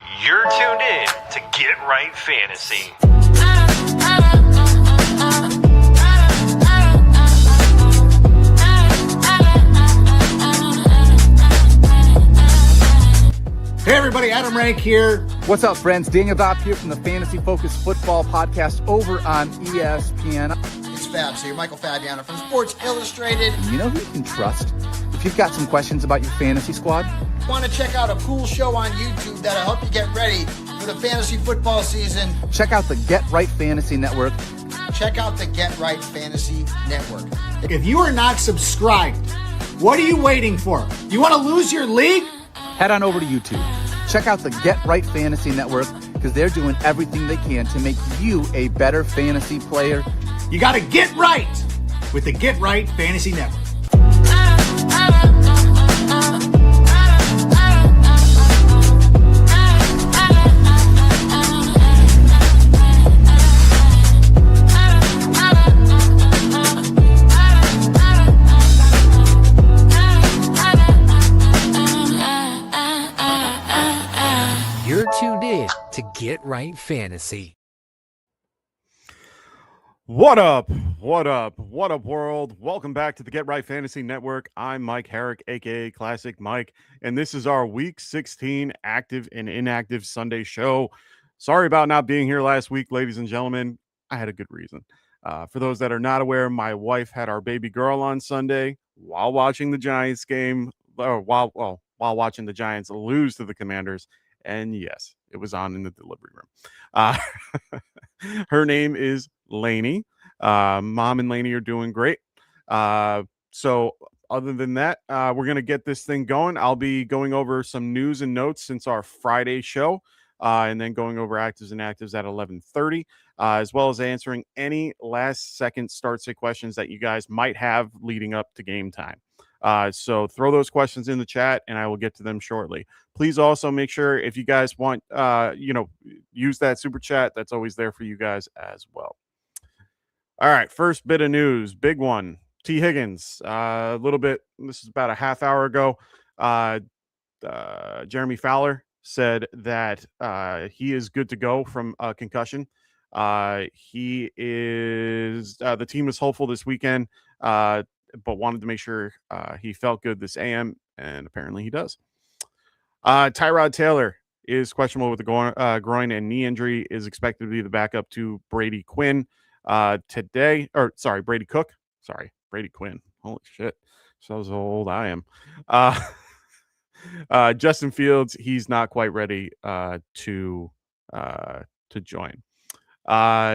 You're tuned in to Get Right Fantasy. Hey everybody, Adam Rank here. What's up, friends? Daniel Dopp here from the Fantasy Focused Football Podcast over on ESPN. It's Fab, so you're Michael Fabiano from Sports Illustrated. You know who you can trust if you've got some questions about your fantasy squad? Want to check out a cool show on YouTube that'll help you get ready for the fantasy football season? Check out the Get Right Fantasy Network. Check out the Get Right Fantasy Network. If you are not subscribed, what are you waiting for? You want to lose your league? Head on over to YouTube. Check out the Get Right Fantasy Network because they're doing everything they can to make you a better fantasy player. You got to get right with the Get Right Fantasy Network. You're tuned in to Get Right Fantasy. What up? What up? What up, world? Welcome back to the Get Right Fantasy Network. I'm Mike Herrick, aka Classic Mike, and this is our Week 16 Active and Inactive Sunday show. Sorry about not being here last week, ladies and gentlemen. I had a good reason. For those that are not aware, my wife had our baby girl on Sunday while watching the Giants game, or while watching the Giants lose to the Commanders. And yes, it was on in the delivery room. Her name is Lainey. Mom and Lainey are doing great. So other than that, we're going to get this thing going. I'll be going over some news and notes since our Friday show, and then going over actives and actives at 11:30, as well as answering any last-second start-sit questions that you guys might have leading up to game time. So throw those questions in the chat and I will get to them shortly. Please also make sure if you guys want, use that super chat. That's always there for you guys as well. All right. First bit of news, big one. T. Higgins, a little bit. This is about a half hour ago. Jeremy Fowler said that he is good to go from a concussion. He is, the team is hopeful this weekend, but wanted to make sure he felt good this AM, and apparently he does. Tyrod Taylor is questionable with the groin and knee injury, is expected to be the backup to Brady Quinn Brady Cook. Sorry, Brady Quinn. Holy shit. So old I am. Justin Fields, he's not quite ready to join.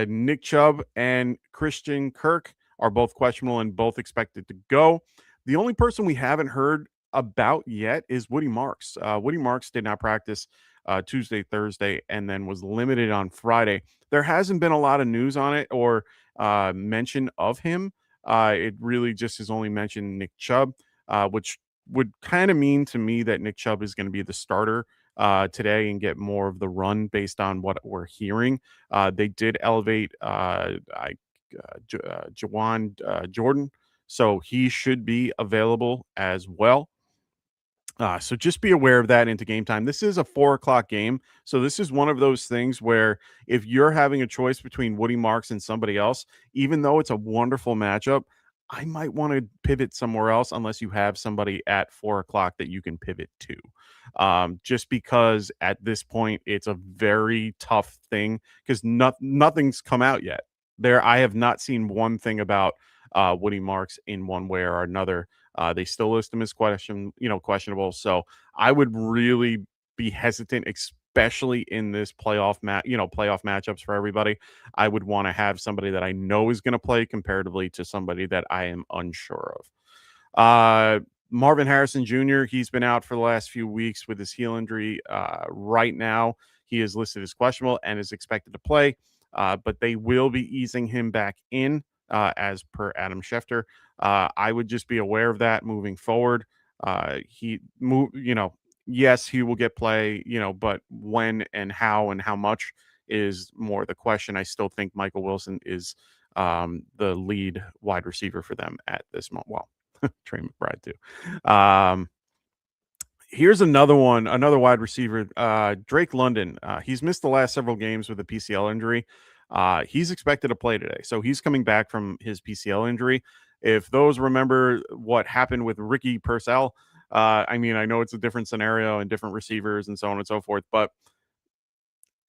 Nick Chubb and Christian Kirk are both questionable and both expected to go. The only person we haven't heard about yet is Woody Marks. Woody Marks did not practice Tuesday, Thursday, and then was limited on Friday. There hasn't been a lot of news on it or mention of him. It really just has only mentioned Nick Chubb, which would kind of mean to me that Nick Chubb is going to be the starter today and get more of the run based on what we're hearing. They did elevate Jawan Jordan, so he should be available as well. So just be aware of that into game time. This is a 4:00 game, so this is one of those things where if you're having a choice between Woody Marks and somebody else, even though it's a wonderful matchup, I might want to pivot somewhere else unless you have somebody at 4:00 that you can pivot to. Just because at this point it's a very tough thing because nothing's come out yet. I have not seen one thing about Woody Marks in one way or another. They still list him as questionable. So I would really be hesitant, especially in this playoff matchups for everybody. I would want to have somebody that I know is going to play comparatively to somebody that I am unsure of. Marvin Harrison Jr., he's been out for the last few weeks with his heel injury. Right now, he is listed as questionable and is expected to play, but they will be easing him back in as per Adam Schefter. I would just be aware of that moving forward. Yes, he will get play, but when and how much is more the question. I still think Michael Wilson is the lead wide receiver for them at this moment. Well, Trey McBride too. Here's another one, another wide receiver, Drake London. He's missed the last several games with a PCL injury. He's expected to play today. So he's coming back from his PCL injury. If those remember what happened with Ricky Purcell, I mean, I know it's a different scenario and different receivers and so on and so forth, but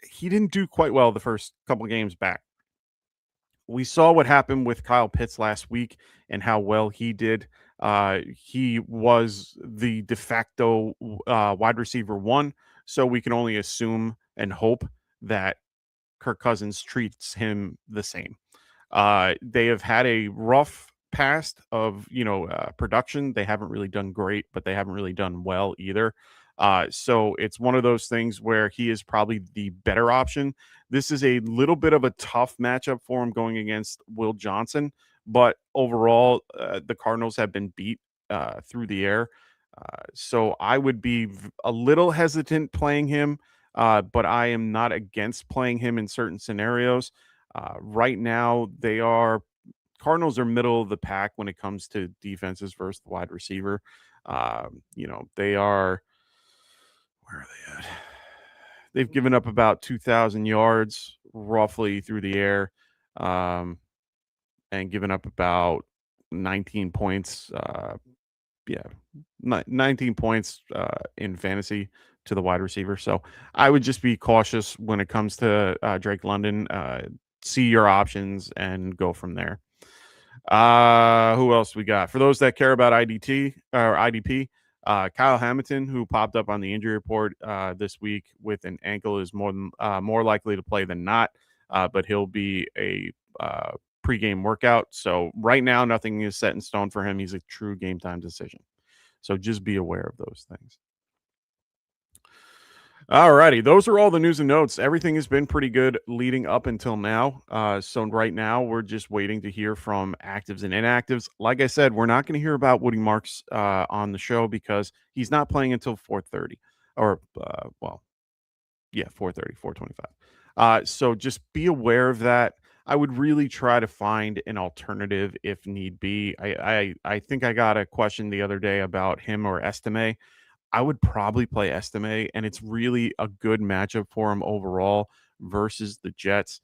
he didn't do quite well the first couple games back. We saw what happened with Kyle Pitts last week and how well he did. He was the de facto wide receiver one, so we can only assume and hope that Kirk Cousins treats him the same. They have had a rough past of production. They haven't really done great, but they haven't really done well either. So it's one of those things where he is probably the better option. This is a little bit of a tough matchup for him going against Will Johnson, but overall, the Cardinals have been beat through the air. So I would be a little hesitant playing him, but I am not against playing him in certain scenarios. Right now, Cardinals are middle of the pack when it comes to defenses versus the wide receiver. They are, where are they at? They've given up about 2,000 yards roughly through the air, and given up about 19 points. 19 points in fantasy to the wide receiver. So I would just be cautious when it comes to Drake London. See your options and go from there. Who else we got? For those that care about IDT or IDP, Kyle Hamilton, who popped up on the injury report this week with an ankle, is more likely to play than not. But he'll be a pregame workout. So right now, nothing is set in stone for him. He's a true game time decision. So just be aware of those things. All righty. Those are all the news and notes. Everything has been pretty good leading up until now. So right now, we're just waiting to hear from actives and inactives. Like I said, we're not going to hear about Woody Marks on the show because he's not playing until 4:30 or, 4:30, 4:25. So just be aware of that. I would really try to find an alternative if need be. I think I got a question the other day about him or Estime. I would probably play Estime, and it's really a good matchup for him overall versus the Jets.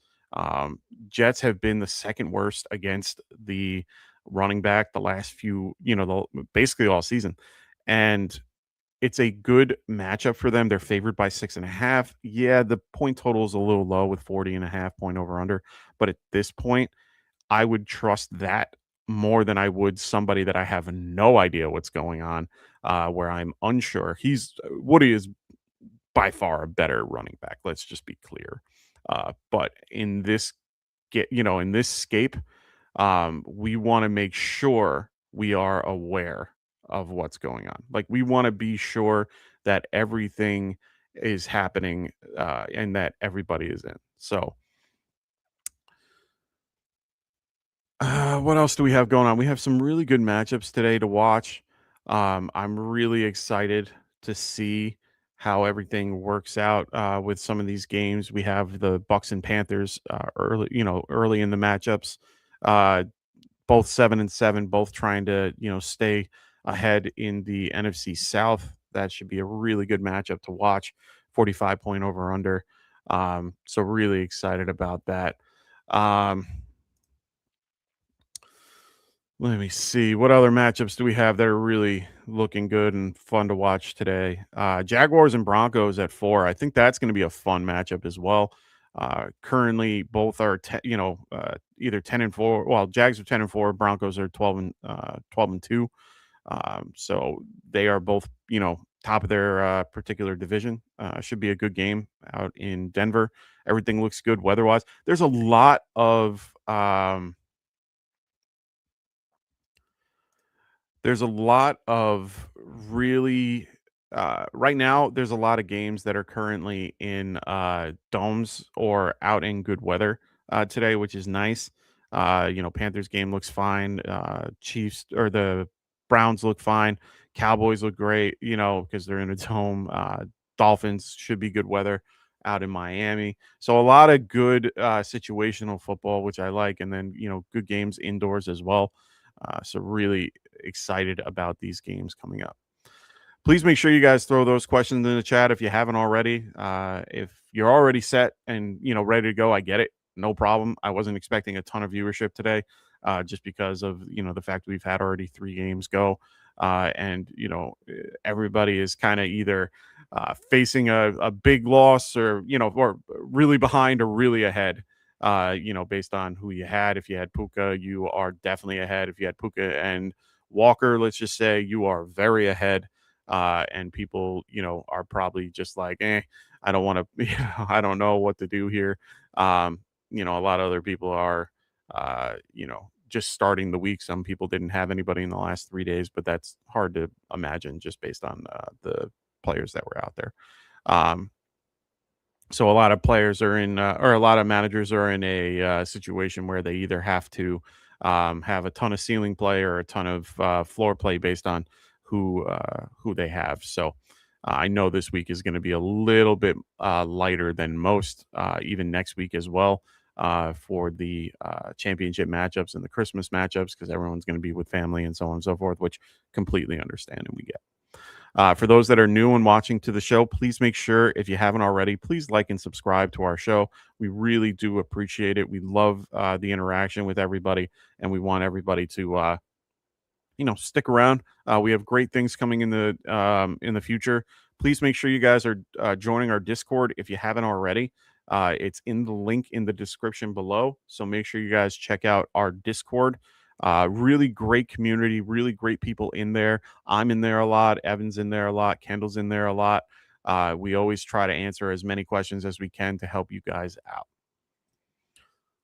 Jets have been the second worst against the running back the last few, basically all season. And it's a good matchup for them. They're favored by 6.5. Yeah, the point total is a little low with 40.5 point over under. But at this point, I would trust that more than I would somebody that I have no idea what's going on, where I'm unsure. Woody is by far a better running back. Let's just be clear. But in this scape, we want to make sure we are aware of what's going on. Like we want to be sure that everything is happening and that everybody is in. So what else do we have going on? We have some really good matchups today to watch. I'm really excited to see how everything works out with some of these games. We have the Bucks and Panthers early in the matchups. Both 7-7, both trying to stay ahead in the NFC South. That should be a really good matchup to watch. 45 point over under. So really excited about that. Let me see. What other matchups do we have that are really looking good and fun to watch today? Jaguars and Broncos at 4. I think that's going to be a fun matchup as well. Currently, both are either 10-4. Well, Jags are 10-4. Broncos are 12-2. So they are both top of their particular division. Should be a good game out in Denver. Everything looks good weather-wise. There's a lot of really right now there's a lot of games that are currently in domes or out in good weather today, which is nice. Panthers game looks fine. Chiefs or the Browns look fine. Cowboys look great, because they're in a dome. Dolphins should be good weather out in Miami. So a lot of good situational football, which I like, and then good games indoors as well. So really excited about these games coming up. Please make sure you guys throw those questions in the chat if you haven't already. If you're already set and ready to go, I get it, no problem. I wasn't expecting a ton of viewership today, just because of the fact we've had already 3 games go, and everybody is kind of either facing a big loss or really behind or really ahead. Based on who you had. If you had Puka, you are definitely ahead. If you had Puka and Walker, let's just say you are very ahead. And people, are probably just like, I don't want to, I don't know what to do here. A lot of other people are, just starting the week. Some people didn't have anybody in the last 3 days, but that's hard to imagine just based on the players that were out there. So a lot of players are in, or a lot of managers are in a situation where they either have to have a ton of ceiling play or a ton of floor play based on who they have. So I know this week is going to be a little bit lighter than most, even next week as well, for the championship matchups and the Christmas matchups, because everyone's going to be with family and so on and so forth, which completely understand and we get. For those that are new and watching to the show, please make sure, if you haven't already, please like and subscribe to our show. We really do appreciate it. We love the interaction with everybody, and we want everybody to stick around. We have great things coming in the future. Please make sure you guys are joining our Discord if you haven't already. It's in the link in the description below. So make sure you guys check out our Discord. Really great community, really great people in there. I'm in there a lot. Evan's in there a lot. Kendall's in there a lot. We always try to answer as many questions as we can to help you guys out.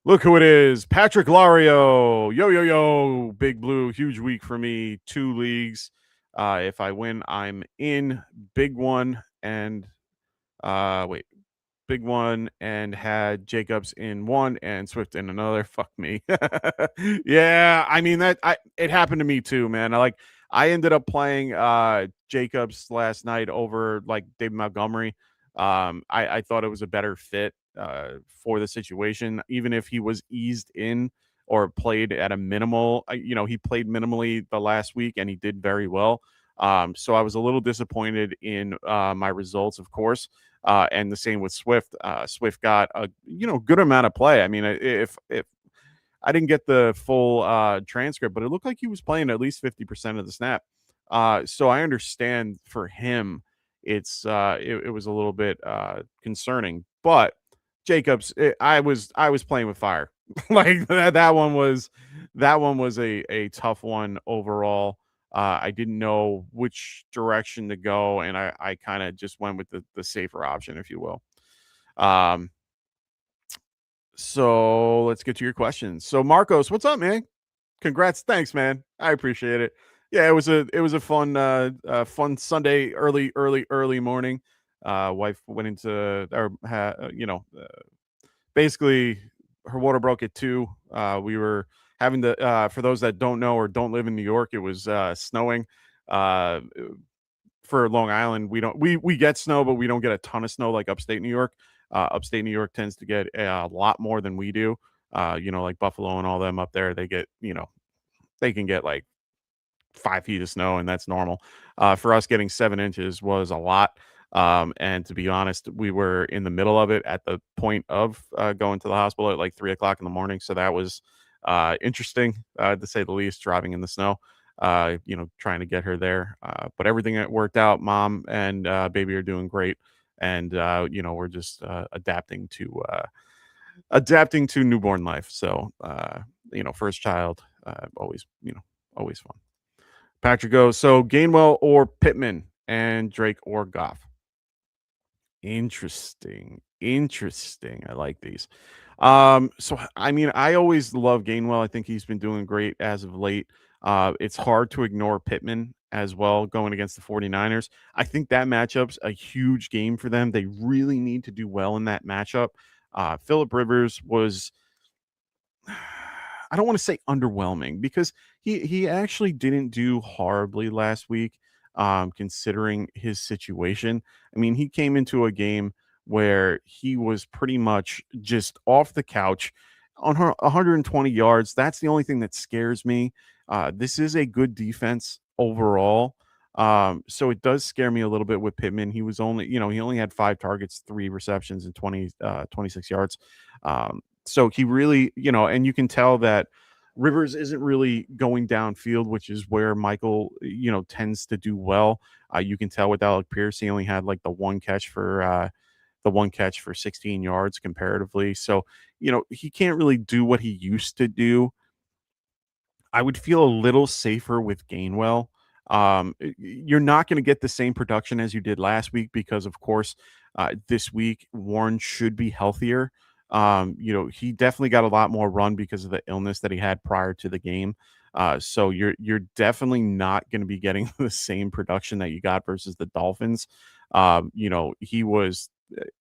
Look who it is. Patrick Lario. Yo. Big Blue. Huge week for me. 2 leagues. If I win, I'm in. Big one. And big one and had Jacobs in one and Swift in another. Fuck me. Yeah, I mean it happened to me too, man. I ended up playing Jacobs last night over like David Montgomery. I thought it was a better fit for the situation, even if he was eased in or played at a minimal. He played minimally the last week and he did very well. So I was a little disappointed in my results, of course. And the same with Swift. Swift got a good amount of play. I mean, if I didn't get the full transcript, but it looked like he was playing at least 50% of the snap. So I understand for him, it was a little bit concerning. But Jacobs, I was playing with fire. Like that one was a tough one overall. I didn't know which direction to go, and I kind of just went with the safer option, if you will. So let's get to your questions. So Marcos, what's up, man? Congrats. Thanks, man. I appreciate it. Yeah, it was a fun Sunday, early morning. Wife went into basically her water broke at 2. We were having to, for those that don't know or don't live in New York, it was snowing. For Long Island, we get snow, but we don't get a ton of snow like upstate New York. Upstate New York tends to get a lot more than we do. Like Buffalo and all them up there, they get, they can get like 5 feet of snow, and that's normal. For us, getting 7 inches was a lot. And to be honest, we were in the middle of it at the point of going to the hospital at like 3:00 in the morning. So that was interesting, to say the least, driving in the snow, trying to get her there. But everything that worked out. Mom and baby are doing great. And, we're just adapting to newborn life. So, first child, always fun. Patrick goes, so Gainwell or Pittman and Drake or Goff. Interesting. I like these. So I mean, I always love Gainwell. I think he's been doing great as of late. It's hard to ignore Pittman as well going against the 49ers. I think that matchup's a huge game for them. They really need to do well in that matchup. Phillip Rivers was, I don't want to say underwhelming, because he actually didn't do horribly last week, considering his situation. I mean, he came into a game where he was pretty much just off the couch on 120 yards. That's the only thing that scares me. This is a good defense overall. So it does scare me a little bit with Pittman. He was only, he only had 5 targets, 3 receptions, and 26 yards. So he really, and you can tell that Rivers isn't really going downfield, which is where Michael, tends to do well. You can tell with Alec Pierce, he only had like the one catch for 16 yards comparatively. So, he can't really do what he used to do. I would feel a little safer with Gainwell. You're not going to get the same production as you did last week because, of course, this week Warren should be healthier. He definitely got a lot more run because of the illness that he had prior to the game. So you're definitely not going to be getting the same production that you got versus the Dolphins. He was,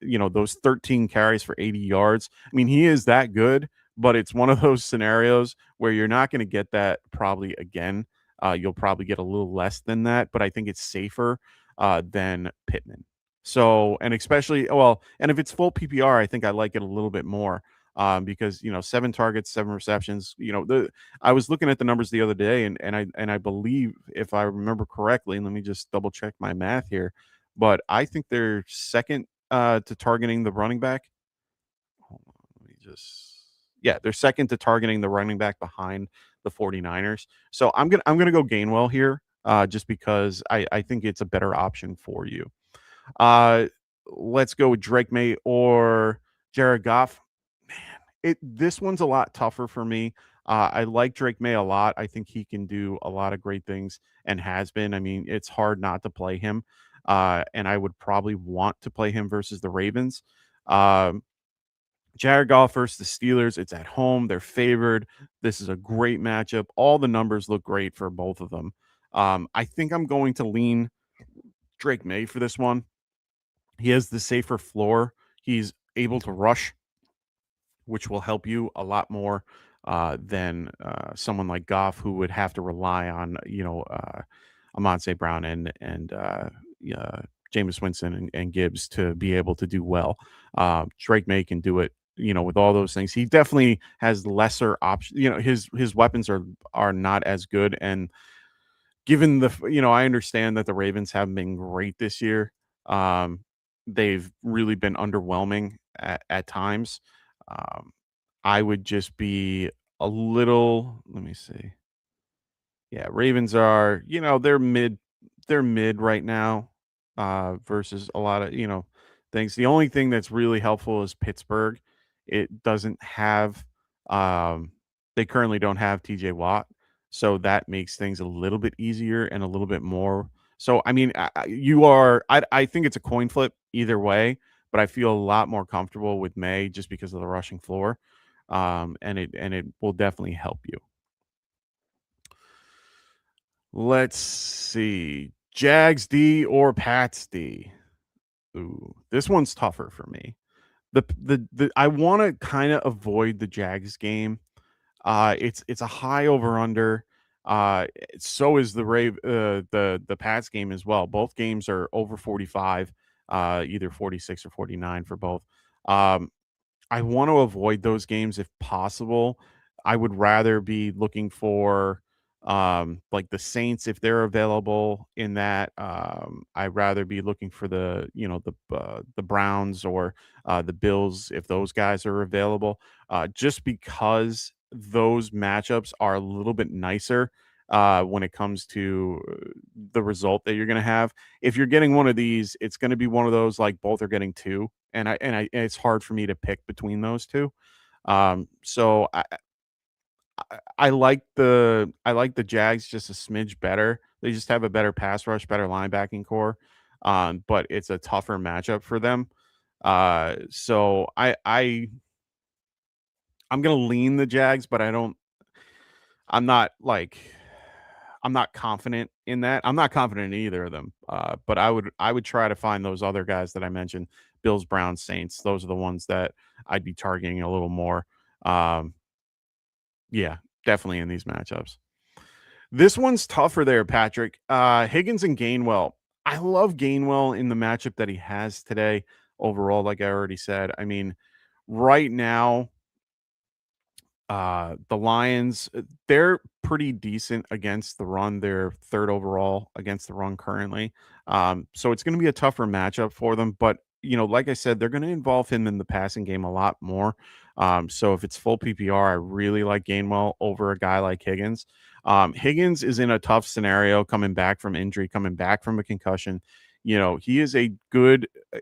those 13 carries for 80 yards. I mean, he is that good, but it's one of those scenarios where you're not going to get that probably again. You'll probably get a little less than that, but I think it's safer than Pittman. So, and especially, and if it's full PPR, I think I like it a little bit more because 7 targets, 7 receptions. I was looking at the numbers the other day, and I believe if I remember correctly, and let me just double check my math here, but I think they're second to targeting the running back. Hold on, let me just. Yeah, they're second to targeting the running back behind the 49ers. So I'm gonna go Gainwell here, just because I think it's a better option for you. Uh, let's go with Drake May or Jared Goff. Man, this one's a lot tougher for me. I like Drake May a lot. I think he can do a lot of great things and has been. I mean, it's hard not to play him. And I would probably want to play him versus the Ravens. Um, Jared Goff versus the Steelers. It's at home. They're favored. This is a great matchup. All the numbers look great for both of them. I think I'm going to lean Drake May for this one. He has the safer floor. He's able to rush, which will help you a lot more than someone like Goff, who would have to rely on, Amon Brown and Jameis Winston and Gibbs to be able to do well. Drake May can do it, with all those things. He definitely has lesser options. His weapons are not as good. And given I understand that the Ravens haven't been great this year. Um, they've really been underwhelming at times. Um, I would just be a little, let me see. Yeah, Ravens are, they're mid right now, versus a lot of, things. The only thing that's really helpful is Pittsburgh. It doesn't have, um, they currently don't have TJ Watt. So that makes things a little bit easier and a little bit more. So, I mean, I think it's a coin flip either way, but I feel a lot more comfortable with May just because of the rushing floor. And it will definitely help you. Let's see. Jags D or Pats D. Ooh, this one's tougher for me. The I want to kind of avoid the Jags game. It's a high over under. So is the Pats game as well. Both games are over 45, either 46 or 49 for both. Um, I want to avoid those games if possible. I would rather be looking for like the Saints if they're available in that. I'd rather be looking for the Browns or the Bills if those guys are available. Just because those matchups are a little bit nicer when it comes to the result that you're going to have. If you're getting one of these, it's going to be one of those like both are getting two, and it's hard for me to pick between those two. So I like the Jags just a smidge better. They just have a better pass rush, better linebacking core. But it's a tougher matchup for them. So I'm gonna lean the Jags, but I'm not like I'm not confident in that. I'm not confident in either of them. But I would try to find those other guys that I mentioned, Bills, Browns, Saints. Those are the ones that I'd be targeting a little more. Um, yeah, definitely in these matchups. This one's tougher there, Patrick. Higgins and Gainwell. I love Gainwell in the matchup that he has today overall, like I already said. I mean, right now, The Lions, they're pretty decent against the run. They're third overall against the run currently. So it's going to be a tougher matchup for them. But, like I said, they're going to involve him in the passing game a lot more. So if it's full PPR, I really like Gainwell over a guy like Higgins. Higgins is in a tough scenario coming back from injury, coming back from a concussion. He is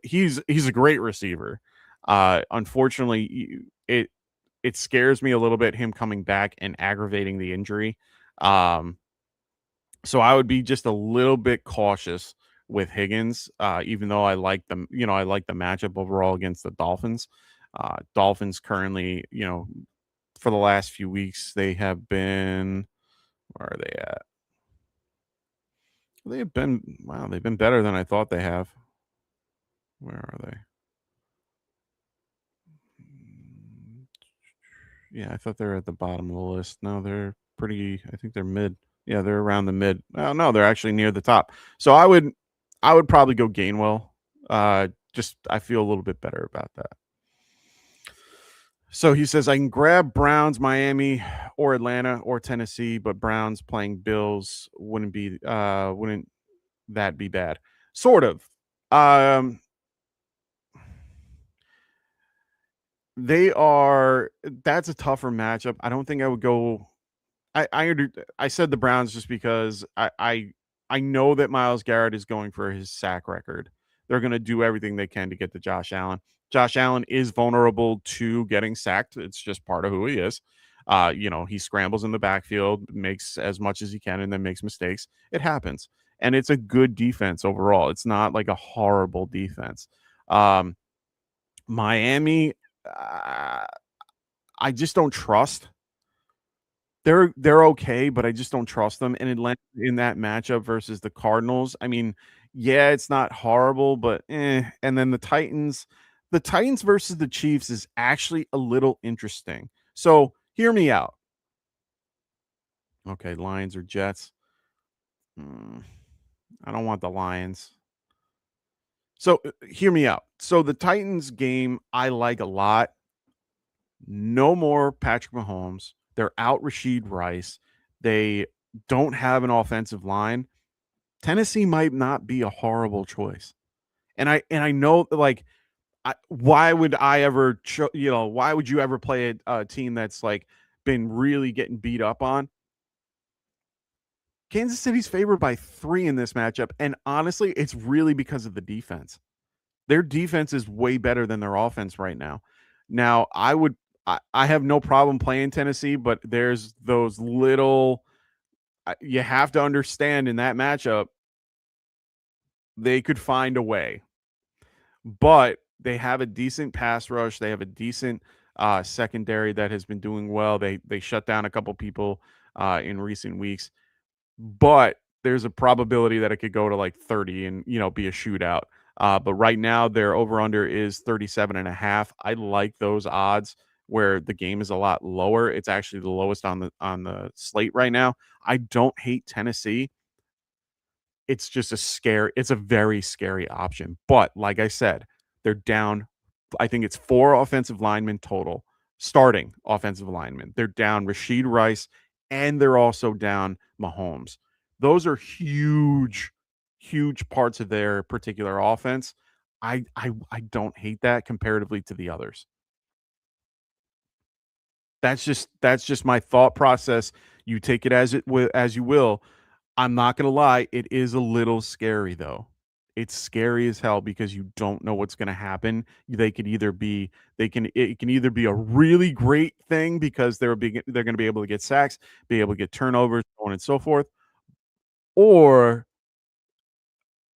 he's a great receiver. Unfortunately, it scares me a little bit him coming back and aggravating the injury. So I would be just a little bit cautious with Higgins, even though I like them. I like the matchup overall against the Dolphins. Dolphins currently, for the last few weeks, they have been. Where are they at? They have been. Wow, they've been better than I thought they have. Where are they? Yeah, I thought they were at the bottom of the list. No, they're pretty. I think they're mid. Yeah, they're around the mid. Oh no, they're actually near the top. So I would probably go Gainwell. Just I feel a little bit better about that. So he says I can grab Browns, Miami, or Atlanta or Tennessee, but Browns playing Bills wouldn't that be bad? Sort of. That's a tougher matchup. I don't think I would go. I said the Browns just because I know that Myles Garrett is going for his sack record. They're going to do everything they can to get to Josh Allen. Josh Allen is vulnerable to getting sacked. It's just part of who he is. He scrambles in the backfield, makes as much as he can, and then makes mistakes. It happens. And it's a good defense overall. It's not like a horrible defense. Miami, I just don't trust. They're okay, but I just don't trust them. And Atlanta in that matchup versus the Cardinals, I mean, yeah, it's not horrible, but eh. And then the Titans versus the Chiefs is actually a little interesting. So hear me out. Okay, Lions or Jets. I don't want the Lions. So hear me out. So the Titans game I like a lot. No more Patrick Mahomes. They're out Rashid Rice. They don't have an offensive line. Tennessee might not be a horrible choice. And I know like why would I ever why would you ever play a team that's like been really getting beat up on? Kansas City's favored by 3 in this matchup, and honestly, it's really because of the defense. Their defense is way better than their offense right now. Now, I have no problem playing Tennessee, but there's those little you have to understand in that matchup they could find a way. But they have a decent pass rush. They have a decent secondary that has been doing well. They shut down a couple people in recent weeks, but there's a probability that it could go to like 30 and be a shootout. But right now their over under is 37.5. I like those odds where the game is a lot lower. It's actually the lowest on the slate right now. I don't hate Tennessee. It's just it's a very scary option. But like I said, they're down. I think it's 4 offensive linemen total, starting offensive linemen. They're down Rashid Rice, and they're also down Mahomes. Those are huge, huge parts of their particular offense. I don't hate that comparatively to the others. That's just my thought process. You take it as you will. I'm not gonna lie, it is a little scary though. It's scary as hell because you don't know what's gonna happen. It can either be a really great thing because they're gonna be able to get sacks, be able to get turnovers, so on and so forth, or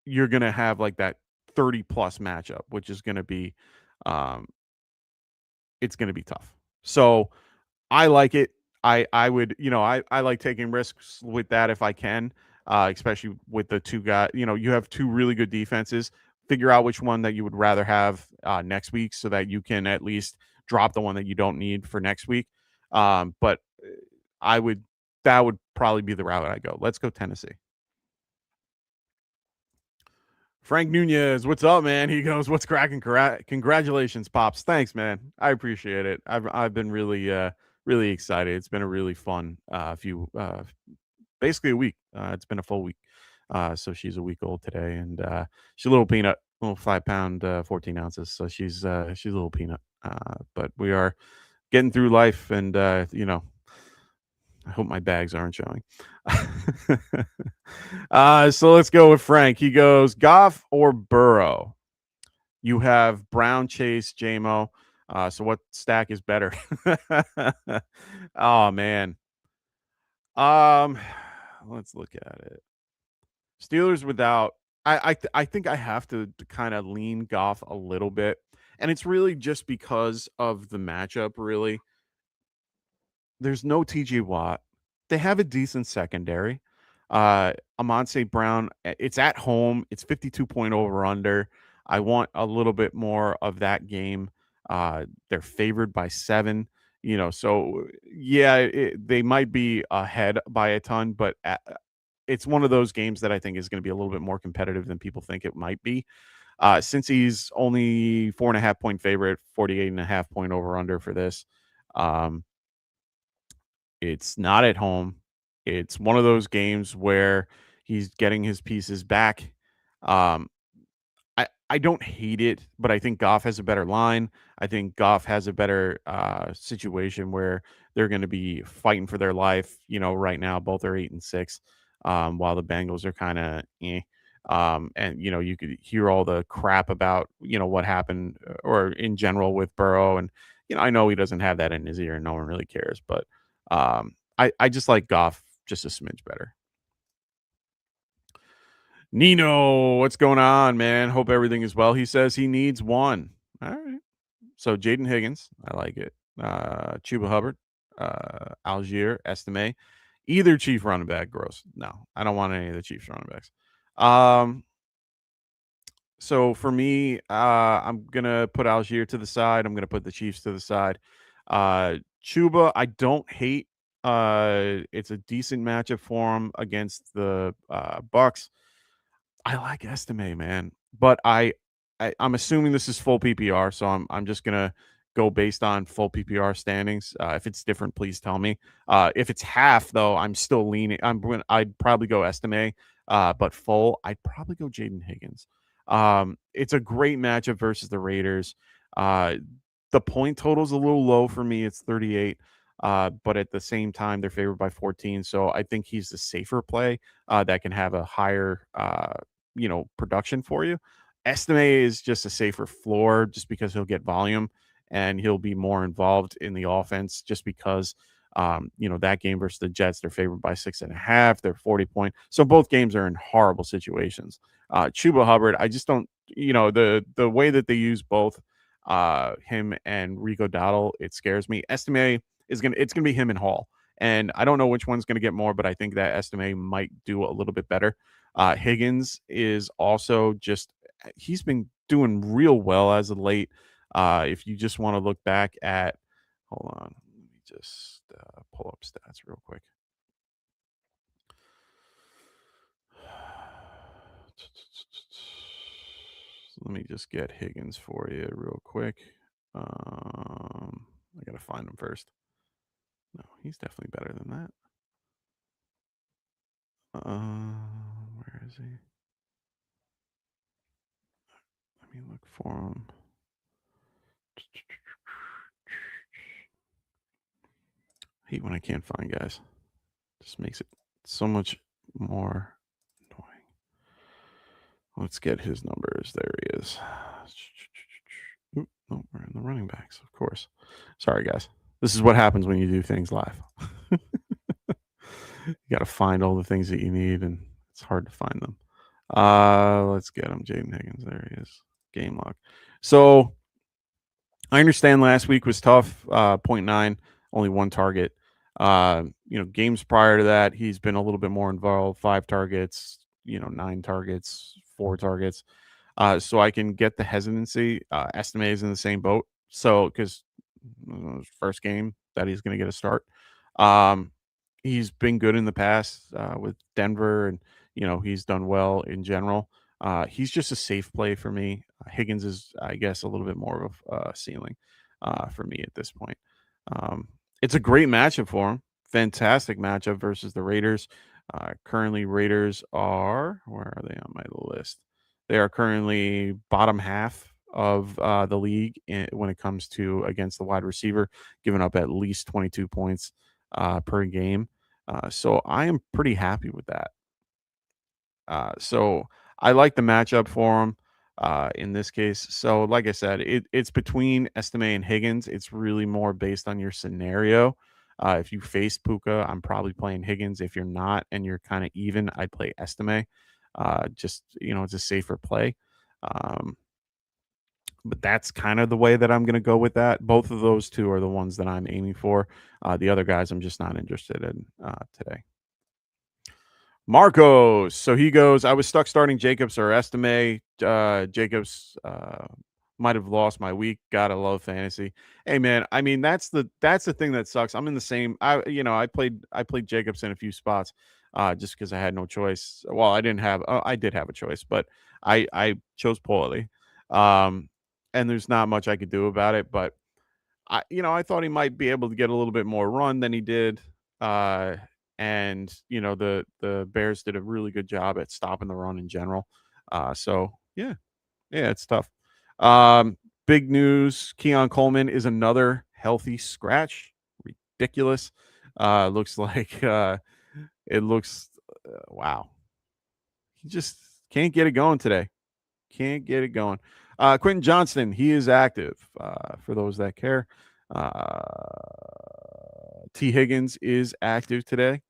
you're gonna have like that 30 plus matchup, which is gonna be it's gonna be tough. So I like it. I would, I like taking risks with that if I can, especially with the two guys. You have 2 really good defenses. Figure out which one that you would rather have next week so that you can at least drop the one that you don't need for next week. But that would probably be the route I go. Let's go Tennessee. Frank Nunez, what's up, man? He goes, "What's cracking? Congratulations, pops. Thanks, man. I appreciate it. I've been really really excited. It's been a really fun basically a week. It's been a full week. So she's a week old today, and she's a little peanut, little 5 pound, 14 ounces. So she's a little peanut. But we are getting through life, and I hope my bags aren't showing. So let's go with Frank. He goes Goff or Burrow. You have Brown, Chase, JMO. So what stack is better? Oh man. Um, let's look at it. Steelers without. I think I have to kind of lean Goff a little bit, and it's really just because of the matchup. Really, there's no TJ Watt. They have a decent secondary. Amon St. Brown, it's at home. It's 52 over under. I want a little bit more of that game. They're favored by 7. So yeah, they might be ahead by a ton, but it's one of those games that I think is going to be a little bit more competitive than people think it might be. Since he's only 4.5 point favorite, 48.5 over under for this. Um, it's not at home. It's one of those games where he's getting his pieces back. Um, I don't hate it, but I think Goff has a better line. I think Goff has a better situation where they're going to be fighting for their life. Right now both are 8-6, while the Bengals are kind of and you could hear all the crap about what happened or in general with Burrow, and I know he doesn't have that in his ear, and no one really cares, but I just like Goff just a smidge better. Nino, what's going on, man? Hope everything is well. He says he needs one. All right. So Jaden Higgins, I like it. Chuba Hubbard, Algier, Estime, either Chief running back. Gross. No, I don't want any of the Chiefs running backs. So for me, I'm gonna put Algier to the side. I'm gonna put the Chiefs to the side. Chuba, I don't hate. It's a decent matchup for him against the Bucks. I like Estime, man, but I'm assuming this is full PPR, so I'm just gonna go based on full PPR standings. If it's different, please tell me. If it's half, though, I'm still leaning. I'd probably go Estime, but full, I'd probably go Jaden Higgins. It's a great matchup versus the Raiders. The point total's a little low for me. It's 38. But at the same time, they're favored by 14. So I think he's the safer play that can have a higher production for you. Estime is just a safer floor just because he'll get volume and he'll be more involved in the offense just because that game versus the Jets, they're favored by 6.5. They're 40 point. So both games are in horrible situations. Chuba Hubbard, I just don't, the way that they use both him and Rico Dowdle, it scares me. Estime it's gonna be him and Hall. And I don't know which one's going to get more, but I think that Estime might do a little bit better. Higgins is also he's been doing real well as of late. If you just want to look back at, hold on, let me just pull up stats real quick. Let me just get Higgins for you real quick. I got to find him first. No, he's definitely better than that. Where is he? Let me look for him. I hate when I can't find guys. Just makes it so much more annoying. Let's get his numbers. There he is. Oop, no, we're in the running backs, of course. Sorry, guys. This is what happens when you do things live. You got to find all the things that you need, and it's hard to find them. Let's get him. Jaden Higgins. There he is. Game log. So I understand last week was tough. 0.9, only one target. Games prior to that, he's been a little bit more involved. 5 targets, 9 targets, 4 targets. So I can get the hesitancy. Estime is in the same boat. So because first game that he's going to get a start. He's been good in the past with Denver, and he's done well in general. He's just a safe play for me. Higgins is, I guess, a little bit more of a ceiling for me at this point. it's a great matchup for him. Fantastic matchup versus the Raiders. Currently, Raiders are, where are they on my list? They are currently bottom half of the league when it comes to against the wide receiver, giving up at least 22 points per game. So I am pretty happy with that. So I like the matchup for him in this case. So, like I said, it's between Estime and Higgins. It's really more based on your scenario. If you face Puka, I'm probably playing Higgins. If you're not and you're kind of even, I'd play Estime. Just, it's a safer play. Um, but that's kind of the way that I'm going to go with that. Both of those two are the ones that I'm aiming for. The other guys, I'm just not interested in today. Marcos. So he goes, I was stuck starting Jacobs or Estime. Jacobs might have lost my week. Gotta love fantasy. Hey man, I mean that's the thing that sucks. I'm in the same. I played Jacobs in a few spots just because I had no choice. Well, I did have a choice, but I chose poorly. And there's not much I could do about it. But I thought he might be able to get a little bit more run than he did. And the Bears did a really good job at stopping the run in general. So yeah, it's tough. Big news: Keon Coleman is another healthy scratch. Ridiculous. Looks like it looks. Wow, he just can't get it going today. Can't get it going. Quentin Johnston, he is active. For those that care, T. Higgins is active today.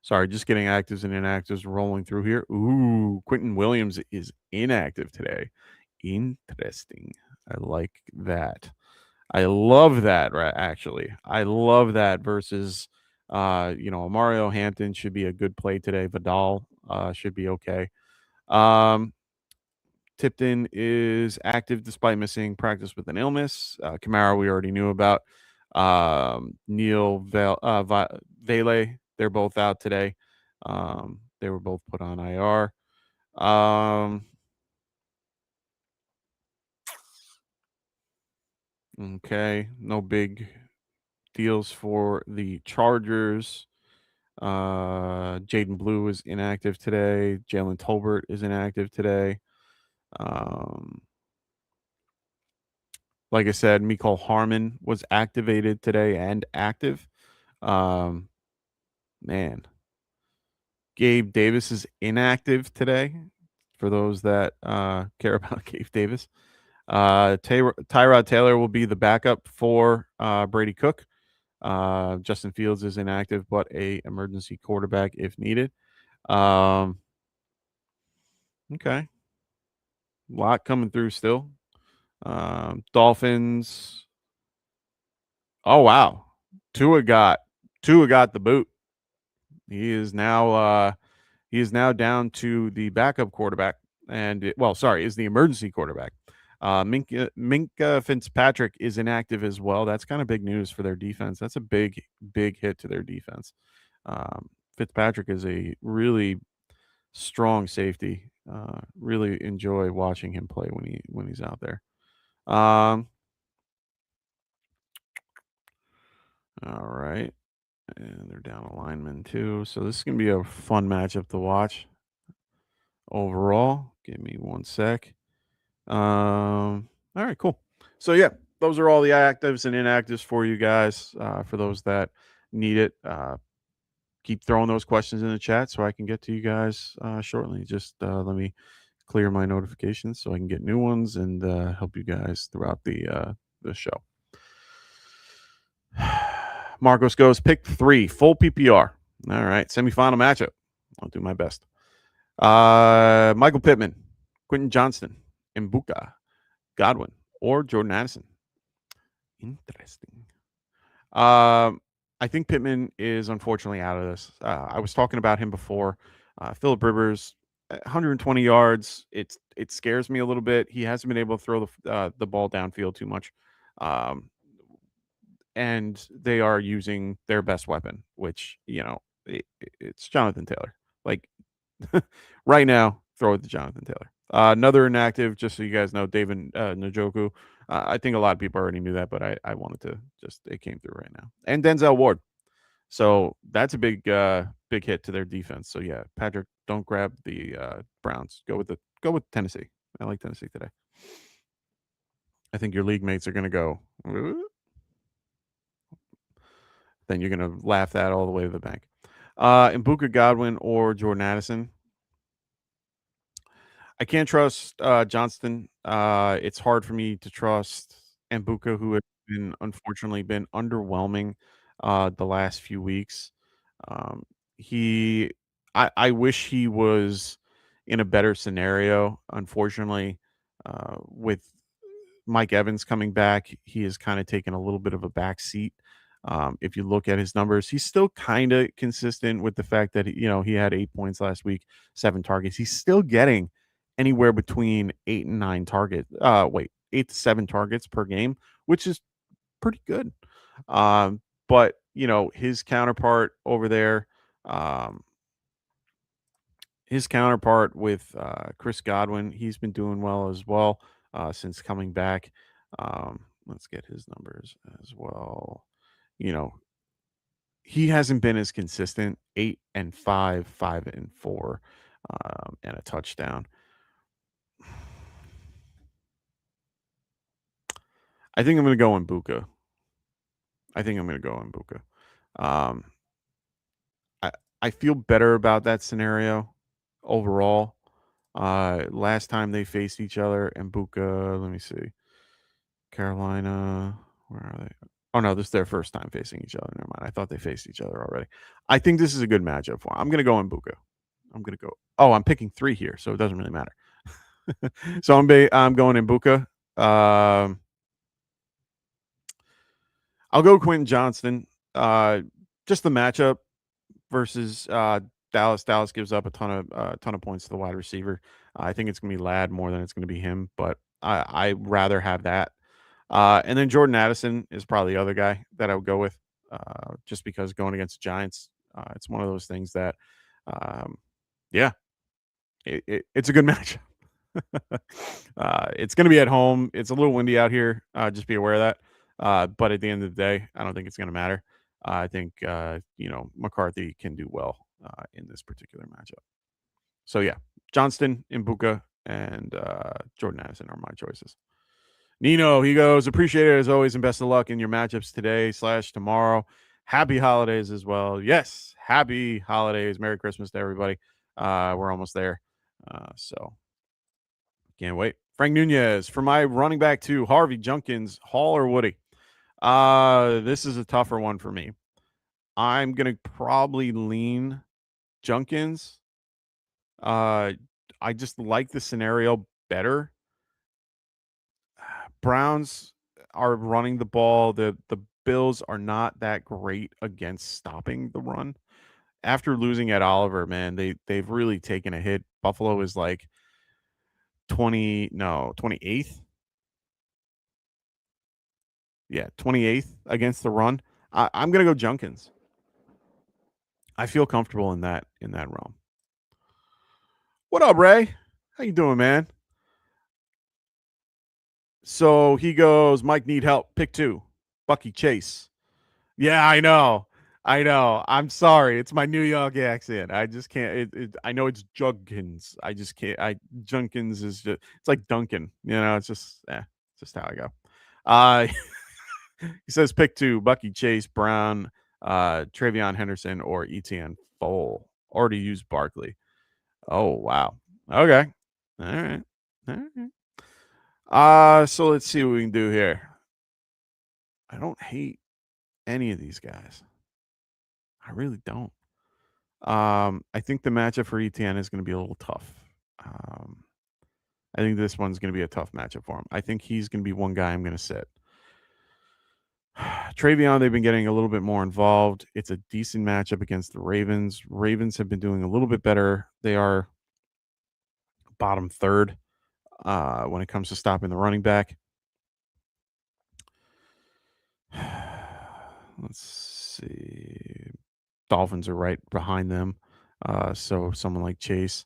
Sorry, just getting actives and inactives rolling through here. Ooh, Quentin Williams is inactive today. Interesting. I like that. I love that, right? Actually, I love that versus Mario Hampton should be a good play today. Vidal should be okay. Tipton is active despite missing practice with an illness. Kamara, we already knew about. Neil Vele, they're both out today. They were both put on IR. Okay, no big deals for the Chargers. Jaden Blue is inactive today. Jalen Tolbert is inactive today. Like I said, Mecole Harmon was activated today and active. Man, Gabe Davis is inactive today. For those that care about Gabe Davis, Tyrod Taylor will be the backup for Brady Cook. Justin Fields is inactive, but a emergency quarterback if needed. Okay, a lot coming through still. Dolphins. Oh wow, Tua got the boot. He is now down to the backup quarterback, and is the emergency quarterback. Minka Fitzpatrick is inactive as well. That's kind of big news for their defense. That's a big hit to their defense. Fitzpatrick is a really strong safety. Really enjoy watching him play when he's out there. All right. And they're down a lineman too. So this is going to be a fun matchup to watch overall. Give me one sec. All right, cool. So yeah, those are all the actives and inactives for you guys. For those that need it, keep throwing those questions in the chat so I can get to you guys shortly. Just let me clear my notifications so I can get new ones and help you guys throughout the show. Marcos goes pick 3, full PPR. All right, semifinal matchup. I'll do my best. Michael Pittman, Quentin Johnston, Mbuka, Godwin, or Jordan Addison. Interesting. I think Pittman is unfortunately out of this. I was talking about him before. Phillip Rivers, 120 yards. It scares me a little bit. He hasn't been able to throw the ball downfield too much. And they are using their best weapon, which, it's Jonathan Taylor. Like, right now, throw it to Jonathan Taylor. Another inactive, just so you guys know, David Njoku. I think a lot of people already knew that, but I wanted to just it came through right now. And Denzel Ward. So that's a big hit to their defense. So yeah, Patrick, don't grab the Browns. Go with Tennessee. I like Tennessee today. I think your league mates are going to go. Then you're going to laugh that all the way to the bank. Mbuka Godwin or Jordan Addison. I can't trust Johnston. It's hard for me to trust Mbuka, who has unfortunately been underwhelming the last few weeks. I wish he was in a better scenario. Unfortunately, with Mike Evans coming back, he has kind of taken a little bit of a back seat. If you look at his numbers, he's still kind of consistent with the fact that he had 8 points last week, 7 targets. He's still getting anywhere between 8 and 9 targets. 8 to 7 targets per game, which is pretty good. But his counterpart over there, with Chris Godwin, he's been doing well as well since coming back. Let's get his numbers as well. He hasn't been as consistent. 8 and 5, 5 and 4, and a touchdown. I think I'm going to go Mbuka. I feel better about that scenario overall. Last time they faced each other, Mbuka, let me see. Carolina, where are they? Oh no, this is their first time facing each other. Never mind. I thought they faced each other already. I think this is a good matchup for him. I'm going to go Mbuka. I'm picking 3 here, so it doesn't really matter. So I'm going Mbuka. I'll go Quentin Johnston. Just the matchup versus Dallas. Dallas gives up a ton of points to the wide receiver. I think it's going to be Ladd more than it's going to be him, but I rather have that. And then Jordan Addison is probably the other guy that I would go with, just because going against the Giants, it's one of those things that, it's a good match. It's going to be at home. It's a little windy out here. Just be aware of that. But at the end of the day, I don't think it's going to matter. I think McCarthy can do well in this particular matchup. So yeah, Johnston, Mbuka, and Jordan Addison are my choices. Nino, he goes, appreciate it as always, and best of luck in your matchups today/tomorrow. Happy holidays as well. Yes, happy holidays. Merry Christmas to everybody. We're almost there. So can't wait. Frank Nunez, for my running back 2, Harvey, Junkins, Hall, or Woody? This is a tougher one for me. I'm going to probably lean Junkins. I just like the scenario better. Browns are running the ball. The Bills are not that great against stopping the run. After losing at Oliver, man, they've really taken a hit. Buffalo is like 28th. Yeah, 28th against the run. I'm going to go Junkins. I feel comfortable in that realm. What up, Ray? How you doing, man? So he goes, Mike, need help. Pick 2. Bucky Chase. Yeah, I know. I'm sorry. It's my New York accent. I just can't. I know it's Junkins. I just can't. Junkins is just. It's like Duncan. It's just. It's just how I go. He says pick 2: Bucky Chase, Brown, Travion Henderson, or Etienne Fowl. Already used Barkley. Oh wow. Okay. All right. So let's see what we can do here. I don't hate any of these guys. I really don't. I think the matchup for Etienne is going to be a little tough. I think this one's going to be a tough matchup for him. I think he's going to be one guy I'm going to sit. Travion, they've been getting a little bit more involved. It's a decent matchup against the Ravens. Ravens have been doing a little bit better. They are bottom 3rd when it comes to stopping the running back. Let's see. Dolphins are right behind them. So someone like Chase.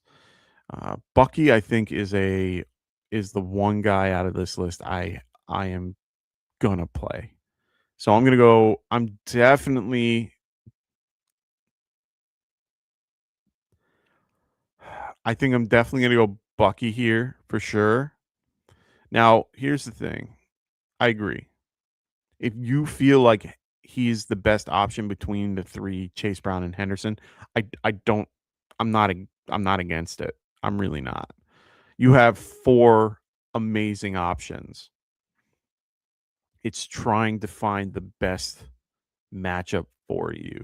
Bucky, I think, is the one guy out of this list I I am gonna play. So I'm gonna go. I'm definitely. I think I'm definitely gonna go Bucky here for sure. Now, here's the thing. I agree. If you feel like he's the best option between the three, Chase Brown and Henderson, I don't. I'm not against it. I'm really not. You have four amazing options. It's trying to find the best matchup for you.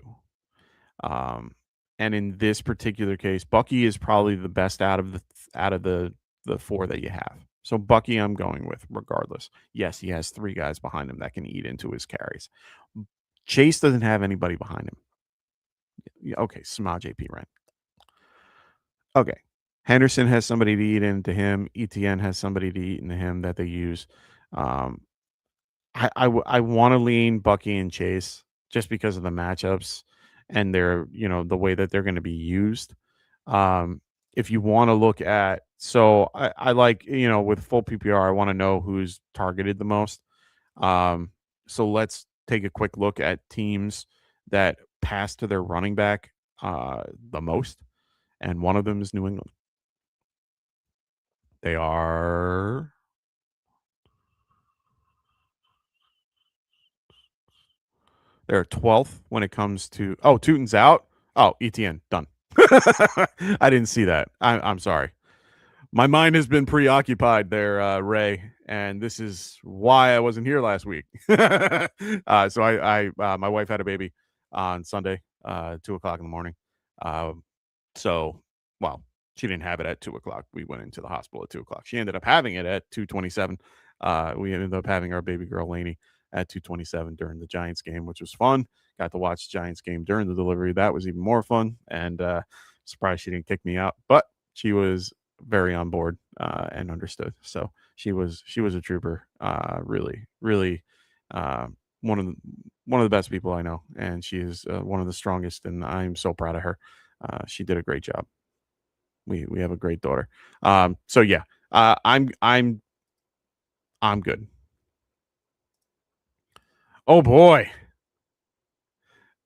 Um, and in this particular case, Bucky is probably the best out of the four that you have. So Bucky, I'm going with regardless. Yes, he has three guys behind him that can eat into his carries. Chase doesn't have anybody behind him. Yeah, okay, Samaj JP Rent. Okay. Henderson has somebody to eat into him. ETN has somebody to eat into him that they use. Um, I want to lean Bucky and Chase just because of the matchups and their, the way that they're going to be used. If you want to look at, so I like, with full PPR, I want to know who's targeted the most. So let's take a quick look at teams that pass to their running back the most. And one of them is New England. They are They're 12th when it comes to. Oh, Tootin's out. Oh, ETN done. I didn't see that. I'm sorry. My mind has been preoccupied there, Ray, and this is why I wasn't here last week. So my wife had a baby on Sunday, 2:00 in the morning. So, well, she didn't have it at 2:00. We went into the hospital at 2:00. She ended up having it at 2:27. We ended up having our baby girl Lainey at 2:27 during the Giants game, which was fun. Got to watch the Giants game during the delivery. That was even more fun. And surprised she didn't kick me out, but she was very on board and understood. So she was a trooper. Really, really one of the best people I know, and she is one of the strongest. And I'm so proud of her. She did a great job. We have a great daughter. So yeah, I'm good. Oh boy.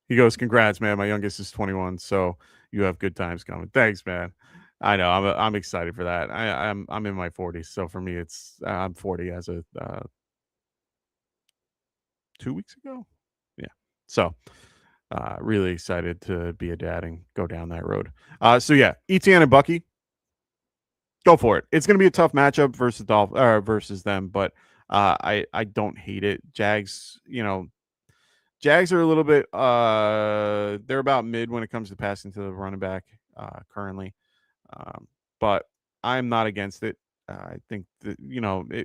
He goes, "Congrats, man. My youngest is 21, so you have good times coming." Thanks, man. I know. I'm excited for that. I'm in my 40s, so for me, it's I'm 40 as of 2 weeks ago. Yeah. So really excited to be a dad and go down that road. So yeah, ETN and Bucky, go for it. It's going to be a tough matchup versus them, but I don't hate it. Jags are a little bit they're about mid when it comes to passing to the running back currently. But I'm not against it. I think that,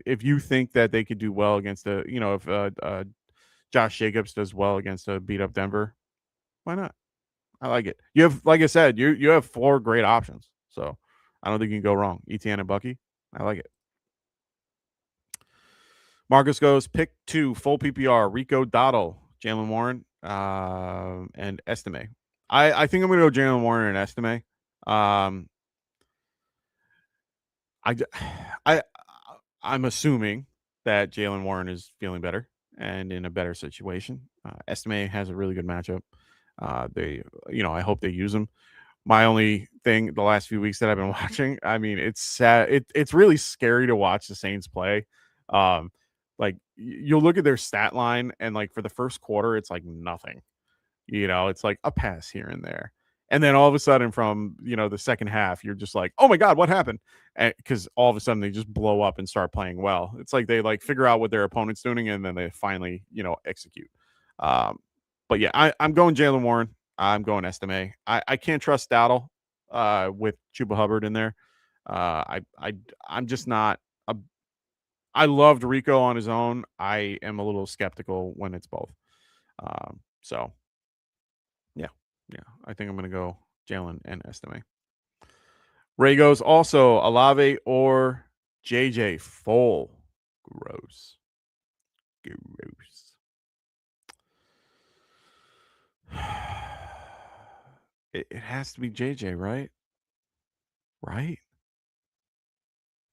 if you think that they could do well against if Josh Jacobs does well against a beat up Denver, why not? I like it. You have, like I said, you have four great options. So I don't think you can go wrong. ETN and Bucky, I like it. Marcus goes pick 2, full PPR, Rico Dottle, Jalen Warren, and Estime. I think I'm going to go Jalen Warren and Estime. I, I, I'm assuming that Jalen Warren is feeling better and in a better situation. Estime has a really good matchup. I hope they use him. My only thing the last few weeks that I've been watching, I mean, it's sad. It's really scary to watch the Saints play. Like you'll look at their stat line and like for the first quarter, it's like nothing. It's like a pass here and there. And then all of a sudden from, the second half, you're just like, oh my God, what happened? Because all of a sudden they just blow up and start playing well. It's like they like figure out what their opponent's doing and then they finally, execute. But yeah, I'm going Jalen Warren. I'm going Estime. I can't trust Dowdle with Chuba Hubbard in there. I'm just not a I loved Rico on his own. I am a little skeptical when it's both. So yeah. I think I'm gonna go Jalen and Estime. Ray goes also Alave or JJ full. Gross. It has to be JJ, right? Right?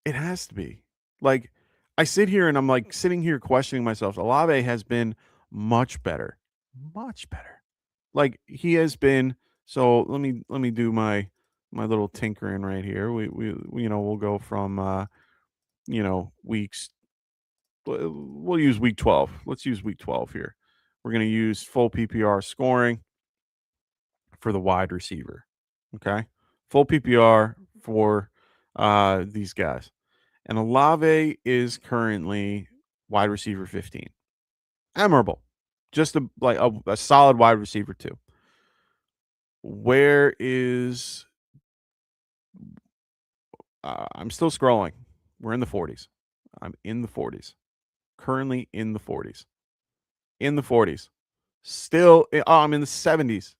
It has to be. Like, I sit here and I'm like sitting here questioning myself. Olave has been much better. Much better. Like he has been. So let me do my little tinkering right here. We'll go from weeks. We'll use week 12. Let's use week 12 here. We're going to use full PPR scoring for the wide receiver. Okay. Full PPR for these guys. And Olave is currently wide receiver 15. Admirable. Just a solid wide receiver too. Where is I'm still scrolling. We're in the 40s. I'm in the 40s. Currently in the 40s. In the 40s. Still, I'm in the 70s.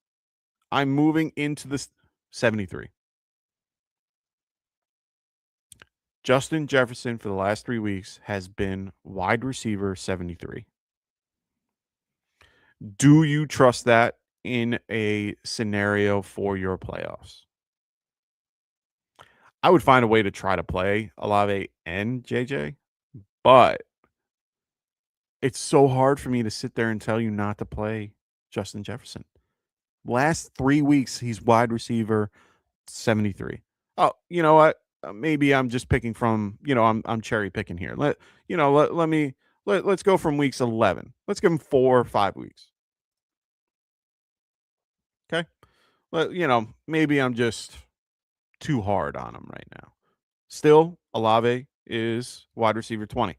I'm moving into the 73. Justin Jefferson for the last 3 weeks has been wide receiver 73. Do you trust that in a scenario for your playoffs? I would find a way to try to play Olave and JJ, but it's so hard for me to sit there and tell you not to play Justin Jefferson. Last 3 weeks, he's wide receiver 73. Oh, you know what? Maybe I'm just picking from, I'm cherry picking here. Let's go from weeks 11. Let's give him 4 or 5 weeks. Okay. Maybe I'm just too hard on him right now. Still, Olave is wide receiver 20.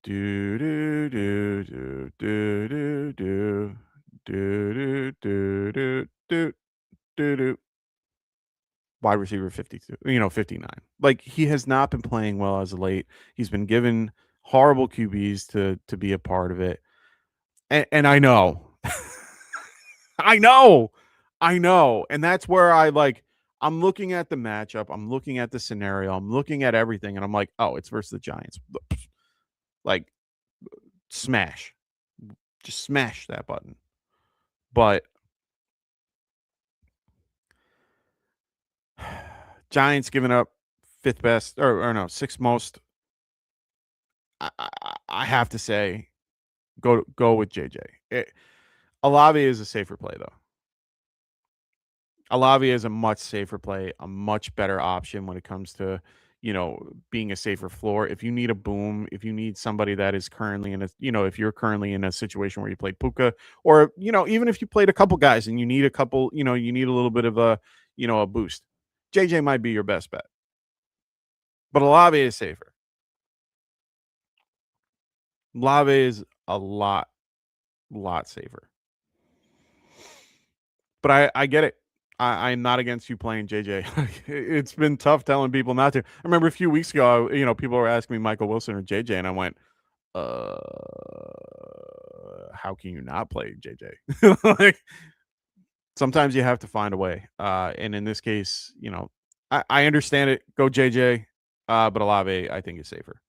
Do do do do do do do do do do do do do. Wide receiver 52, 59. Like he has not been playing well as of late. He's been given horrible QBs to be a part of it. And I know. I know. And that's where I'm looking at the matchup, I'm looking at the scenario, I'm looking at everything, and I'm like, oh, it's versus the Giants. Like smash. Just smash that button. But Giants giving up 5th best or no, 6th most. I have to say, go with JJ. Olave is a safer play though. Olave is a much safer play, a much better option when it comes to, being a safer floor. If you need a boom, if you need somebody that is currently if you're currently in a situation where you played Puka, or, even if you played a couple guys and you need a couple, you need a little bit of a boost, JJ might be your best bet. But Olave is safer. Olave is a lot safer. But I get it. I'm not against you playing JJ. It's been tough telling people not to. I remember a few weeks ago, people were asking me Michael Wilson or JJ, and I went, how can you not play JJ? Like sometimes you have to find a way. And in this case, I understand it. Go JJ, but Olave I think is safer.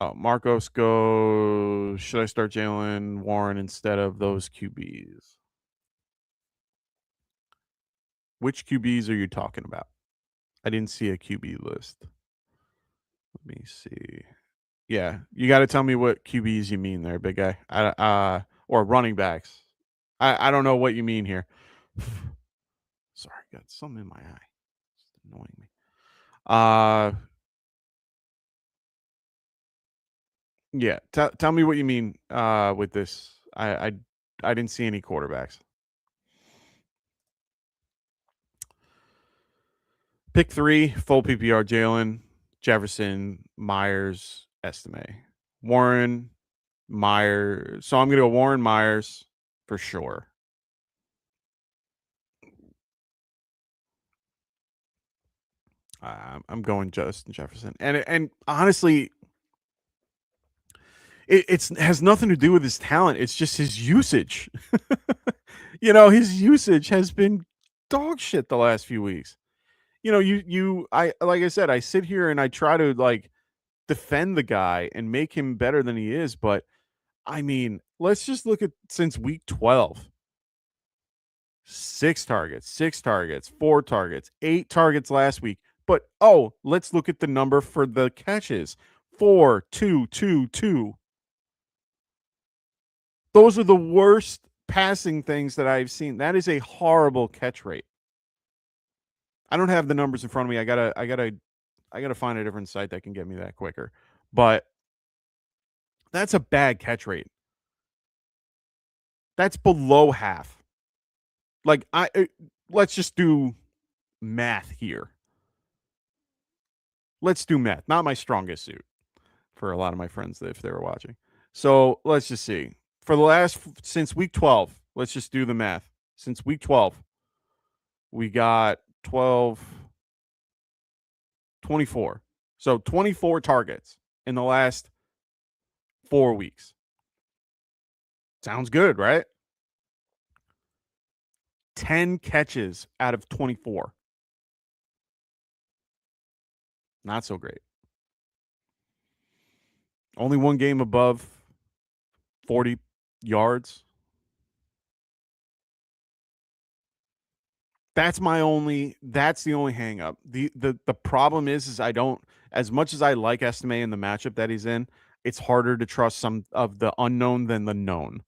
Oh, Marcos goes, should I start Jalen Warren instead of those QBs? Which QBs are you talking about? I didn't see a QB list. Let me see. Yeah, you got to tell me what QBs you mean there, big guy. Or running backs. I don't know what you mean here. Sorry, got something in my eye. It's annoying me. Yeah, tell me what you mean with this. I didn't see any quarterbacks. Pick 3, full PPR, Jalen, Jefferson, Myers, Estime. Warren, Myers. So I'm going to go Warren, Myers for sure. I'm going Justin Jefferson. And honestly, it has nothing to do with his talent. It's just his usage. His usage has been dog shit the last few weeks. I like I said, I sit here and I try to defend the guy and make him better than he is, but I mean, let's just look at since week 12. 6 targets, 4 targets, 8 targets last week. But let's look at the number for the catches. 4, 2, 2, 2. Those are the worst passing things that I've seen. That is a horrible catch rate. I don't have the numbers in front of me. I gotta find a different site that can get me that quicker. But that's a bad catch rate. That's below half. Like let's just do math here. Let's do math. Not my strongest suit for a lot of my friends if they were watching. So let's just see. For the since week 12, let's just do the math. Since week 12, we got 24. So 24 targets in the last 4 weeks. Sounds good, right? 10 catches out of 24. Not so great. Only one game above 40 yards. That's the only hang up. The problem is I don't, as much as I like Estime in the matchup that he's in, it's harder to trust some of the unknown than the known.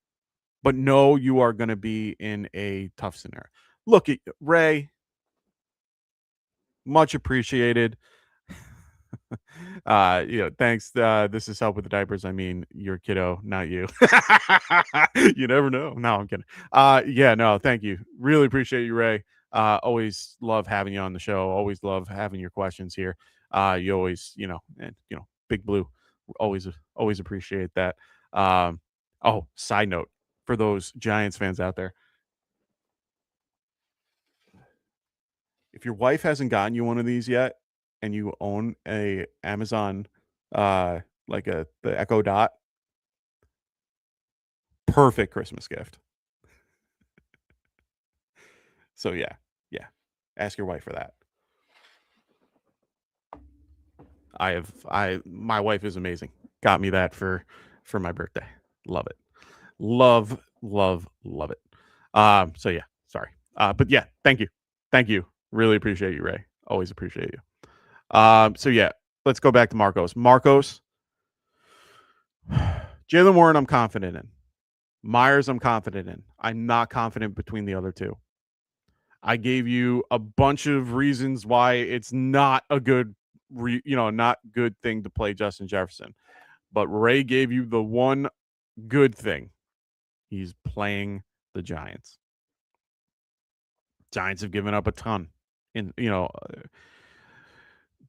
But no, you are going to be in a tough scenario. Look at Ray. Much appreciated. Thanks. This is help with the diapers. I mean, your kiddo, not you. You never know. No, I'm kidding. Thank you. Really appreciate you, Ray. Always love having you on the show. Always love having your questions here. You always, Big Blue. Always appreciate that. Side note for those Giants fans out there. If your wife hasn't gotten you one of these yet and you own a Amazon the Echo Dot, perfect Christmas gift. So yeah. Ask your wife for that. My wife is amazing. Got me that for my birthday. Love it. Love it. So yeah, sorry. But yeah, thank you. Really appreciate you, Ray. Always appreciate you. So yeah, let's go back to Marcos. Jaylen Warren, I'm confident in. Myers, I'm confident in. I'm not confident between the other two. I gave you a bunch of reasons why it's not a good, not good thing to play Justin Jefferson. But Ray gave you the one good thing. He's playing the Giants. Giants have given up a ton.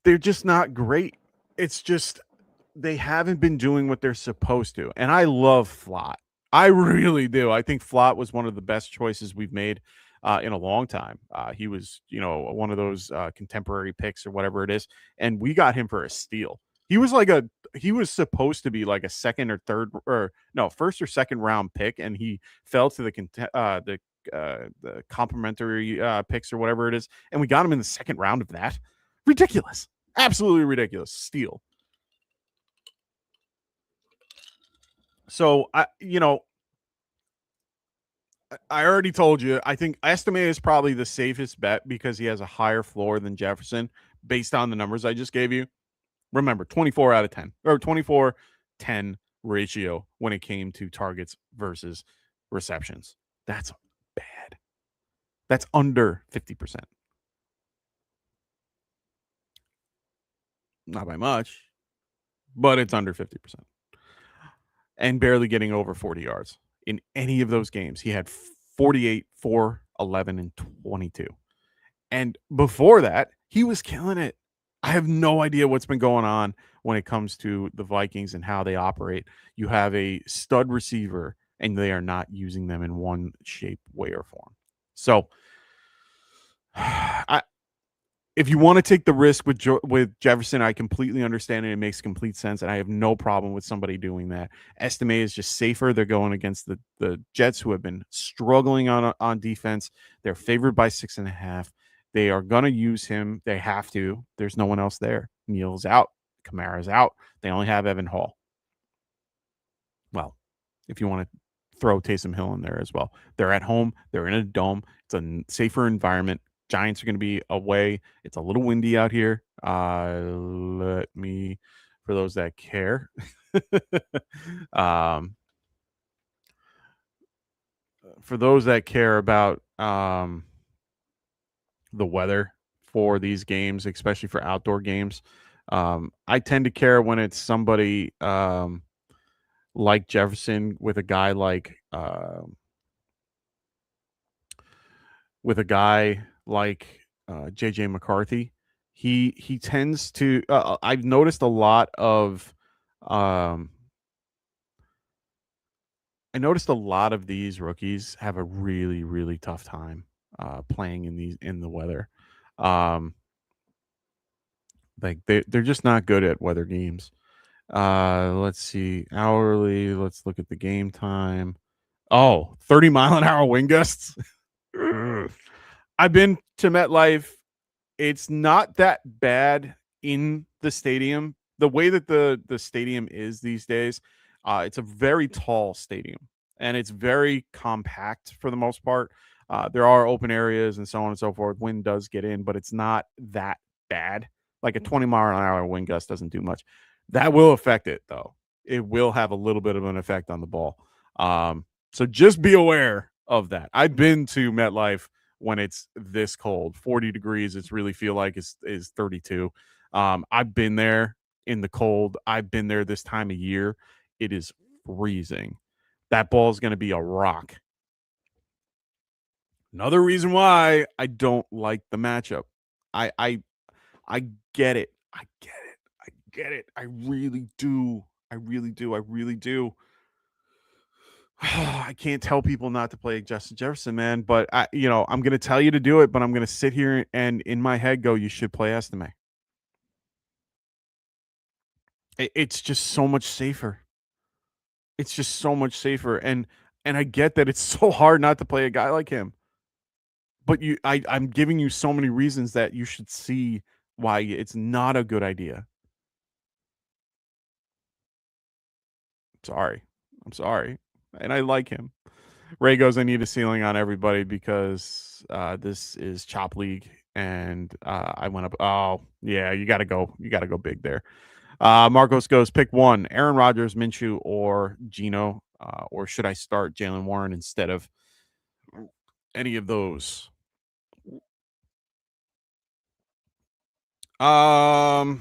They're just not great. It's just they haven't been doing what they're supposed to. And I love Flott. I really do. I think Flott was one of the best choices we've made in a long time. He was, one of those contemporary picks or whatever it is. And we got him for a steal. He was supposed to be like a first or second round pick. And he fell to the complimentary picks or whatever it is. And we got him in the second round of that. Ridiculous. Absolutely ridiculous. Steal. So, I already told you, I think Estime is probably the safest bet because he has a higher floor than Jefferson based on the numbers I just gave you. Remember, 24 out of 10 or 24-10 ratio when it came to targets versus receptions. That's bad. That's under 50%. Not by much, but it's under 50%. And barely getting over 40 yards in any of those games. He had 48, 4, 11, and 22. And before that, he was killing it. I have no idea what's been going on when it comes to the Vikings and how they operate. You have a stud receiver, and they are not using them in one shape, way, or form. So, if you want to take the risk with Jefferson, I completely understand it. It makes complete sense, and I have no problem with somebody doing that. Estime is just safer. They're going against the Jets, who have been struggling on defense. They're favored by 6.5. They are going to use him. They have to. There's no one else there. Neal's out. Kamara's out. They only have Evan Hall. Well, if you want to throw Taysom Hill in there as well. They're at home. They're in a dome. It's a safer environment. Giants are going to be away. It's a little windy out here. For those that care, for those that care about the weather for these games, especially for outdoor games, I tend to care when it's somebody like Jefferson with a guy like JJ McCarthy. He tends to I've noticed a lot of these rookies have a really, really tough time playing in the weather. Like they're just not good at weather games. Let's see. Hourly, let's look at the game time. Oh, 30-mile-an-hour wind gusts. I've been to MetLife. It's not that bad in the stadium. The way that the stadium is these days, it's a very tall stadium and it's very compact for the most part. There are open areas and so on and so forth. Wind does get in, but it's not that bad. Like a 20-mile-an-hour wind gust doesn't do much. That will affect it, though. It will have a little bit of an effect on the ball. So just be aware of that. I've been to MetLife when it's this cold, 40 degrees. It's really feel like is 32. I've been there in the cold. I've been there this time of year. It is freezing. That ball is going to be a rock. Another reason why I don't like the matchup. I get it. I get it. I get it. I really do. I really do. I really do. I can't tell people not to play Justin Jefferson, man. But I'm going to tell you to do it. But I'm going to sit here and in my head go, you should play Estime. It's just so much safer. It's just so much safer, and I get that it's so hard not to play a guy like him. But I'm giving you so many reasons that you should see why it's not a good idea. I'm sorry. And I like him. Ray goes, I need a ceiling on everybody because this is Chop League. And I went up. Oh, yeah, you got to go. You got to go big there. Marcos goes, pick one. Aaron Rodgers, Minshew, or Geno. Or should I start Jalen Warren instead of any of those? No.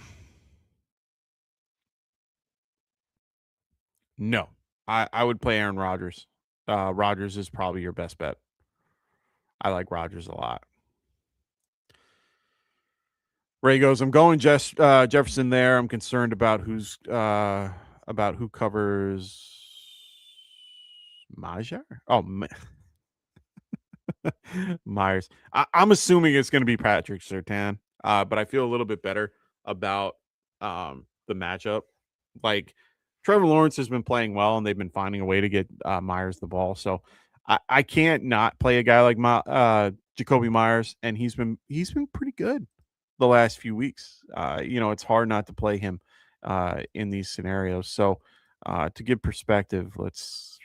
I would play Aaron Rodgers. Rodgers is probably your best bet. I like Rodgers a lot. Ray goes, I'm going Jefferson there. I'm concerned about who covers Majer. Oh, Myers. I'm assuming it's going to be Patrick Surtain, but I feel a little bit better about the matchup. Like Trevor Lawrence has been playing well, and they've been finding a way to get Myers the ball. So I can't not play a guy like Jacoby Myers, and he's been pretty good the last few weeks. It's hard not to play him in these scenarios. So to give perspective, let's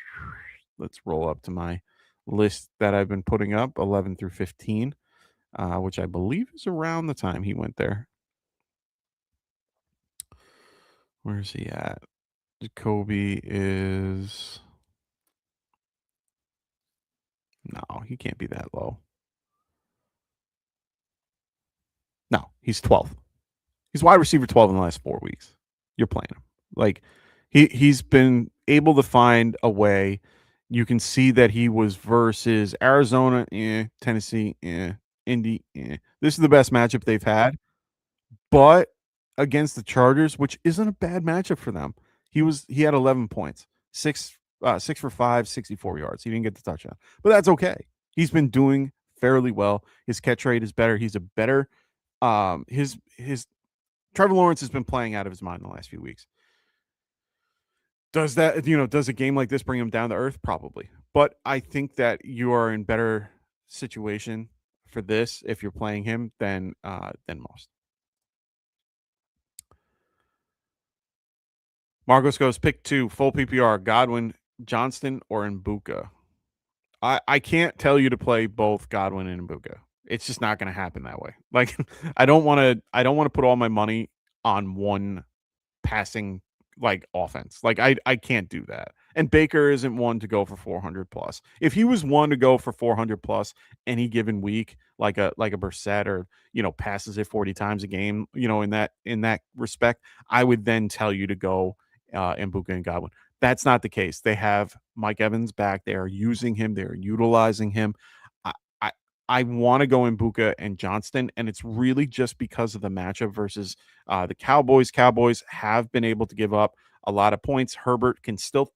roll up to my list that I've been putting up, 11 through 15, which I believe is around the time he went there. Where's he at? Jacoby is... No, he can't be that low. No, he's 12th. He's wide receiver 12 in the last 4 weeks. You're playing him. Like, he's been able to find a way. You can see that he was versus Arizona, Tennessee, Indy. This is the best matchup they've had. But against the Chargers, which isn't a bad matchup for them, he had 11 points, 6 for 5, 64 yards. He didn't get the touchdown, but that's okay. He's been doing fairly well. His catch rate is better. He's a better. His Trevor Lawrence has been playing out of his mind in the last few weeks. Does a game like this bring him down to earth? Probably. But I think that you are in better situation for this if you're playing him than most. Marcos goes, pick 2, full PPR, Godwin, Johnston or Mbuka. I can't tell you to play both Godwin and Mbuka. It's just not going to happen that way. Like I don't want to put all my money on one passing like offense. Like I can't do that. And Baker isn't one to go for 400 plus. If he was one to go for 400 plus any given week, like a Brissett, or passes it 40 times a game, in that respect, I would then tell you to go Mbuka and Godwin. That's not the case. They have Mike Evans back. They are using him. They're utilizing him. I I, I want to go Mbuka and Johnston, and it's really just because of the matchup versus the Cowboys. Cowboys have been able to give up a lot of points. Herbert can still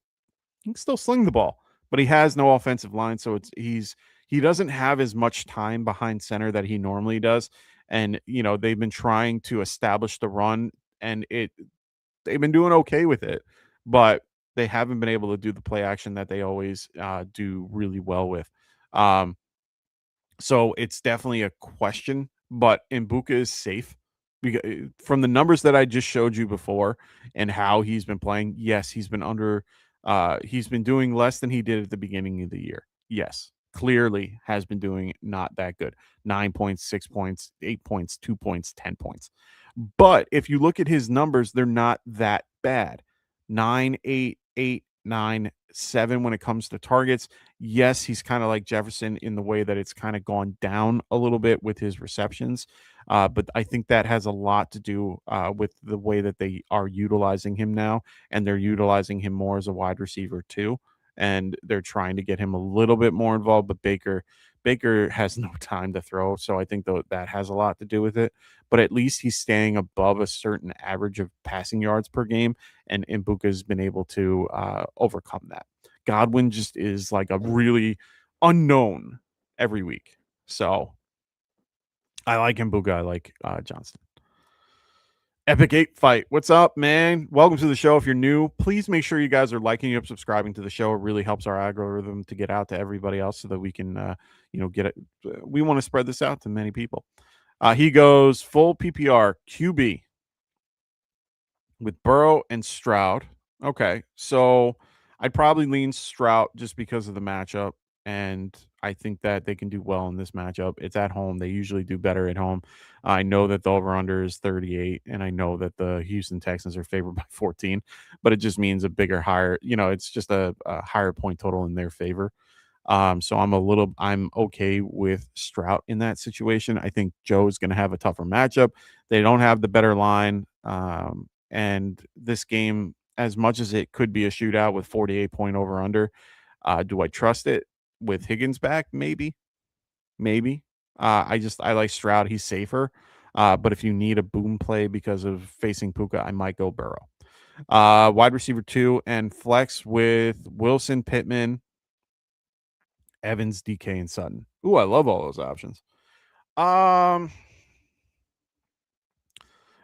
sling the ball, but he has no offensive line, so he doesn't have as much time behind center that he normally does. And they've been trying to establish the run, and they've been doing okay with it, but they haven't been able to do the play action that they always do really well with. So it's definitely a question, but Mbuka is safe because from the numbers that I just showed you before and how he's been playing, yes, he's been doing less than he did at the beginning of the year. Yes, clearly has been doing not that good. 9 points, 6 points, 8 points, 2 points, 10 points. But if you look at his numbers, they're not that bad. 9, 8, 8, 9, 7 when it comes to targets. Yes, he's kind of like Jefferson in the way that it's kind of gone down a little bit with his receptions. But I think that has a lot to do with the way that they are utilizing him now, and they're utilizing him more as a wide receiver too. And they're trying to get him a little bit more involved. But Baker has no time to throw, so I think that has a lot to do with it. But at least he's staying above a certain average of passing yards per game, and Mbuka has been able to overcome that. Godwin just is like a really unknown every week. So I like Mbuka. I like Johnston. Epic 8 fight. What's up, man? Welcome to the show. If you're new, please make sure you guys are liking up, subscribing to the show. It really helps our algorithm to get out to everybody else so that we can, get it. We want to spread this out to many people. He goes full PPR QB with Burrow and Stroud. Okay, so I'd probably lean Stroud just because of the matchup, and I think that they can do well in this matchup. It's at home. They usually do better at home. I know that the over-under is 38, and I know that the Houston Texans are favored by 14, but it just means a bigger, higher, it's just a higher point total in their favor. So I'm okay with Stroud in that situation. I think Joe's going to have a tougher matchup. They don't have the better line. And this game, as much as it could be a shootout with 48 point over under, do I trust it with Higgins back? Maybe. I like Stroud. He's safer. But if you need a boom play because of facing Puka, I might go Burrow. Wide receiver 2 and flex with Wilson, Pittman, Evans, DK, and Sutton. Ooh, I love all those options. All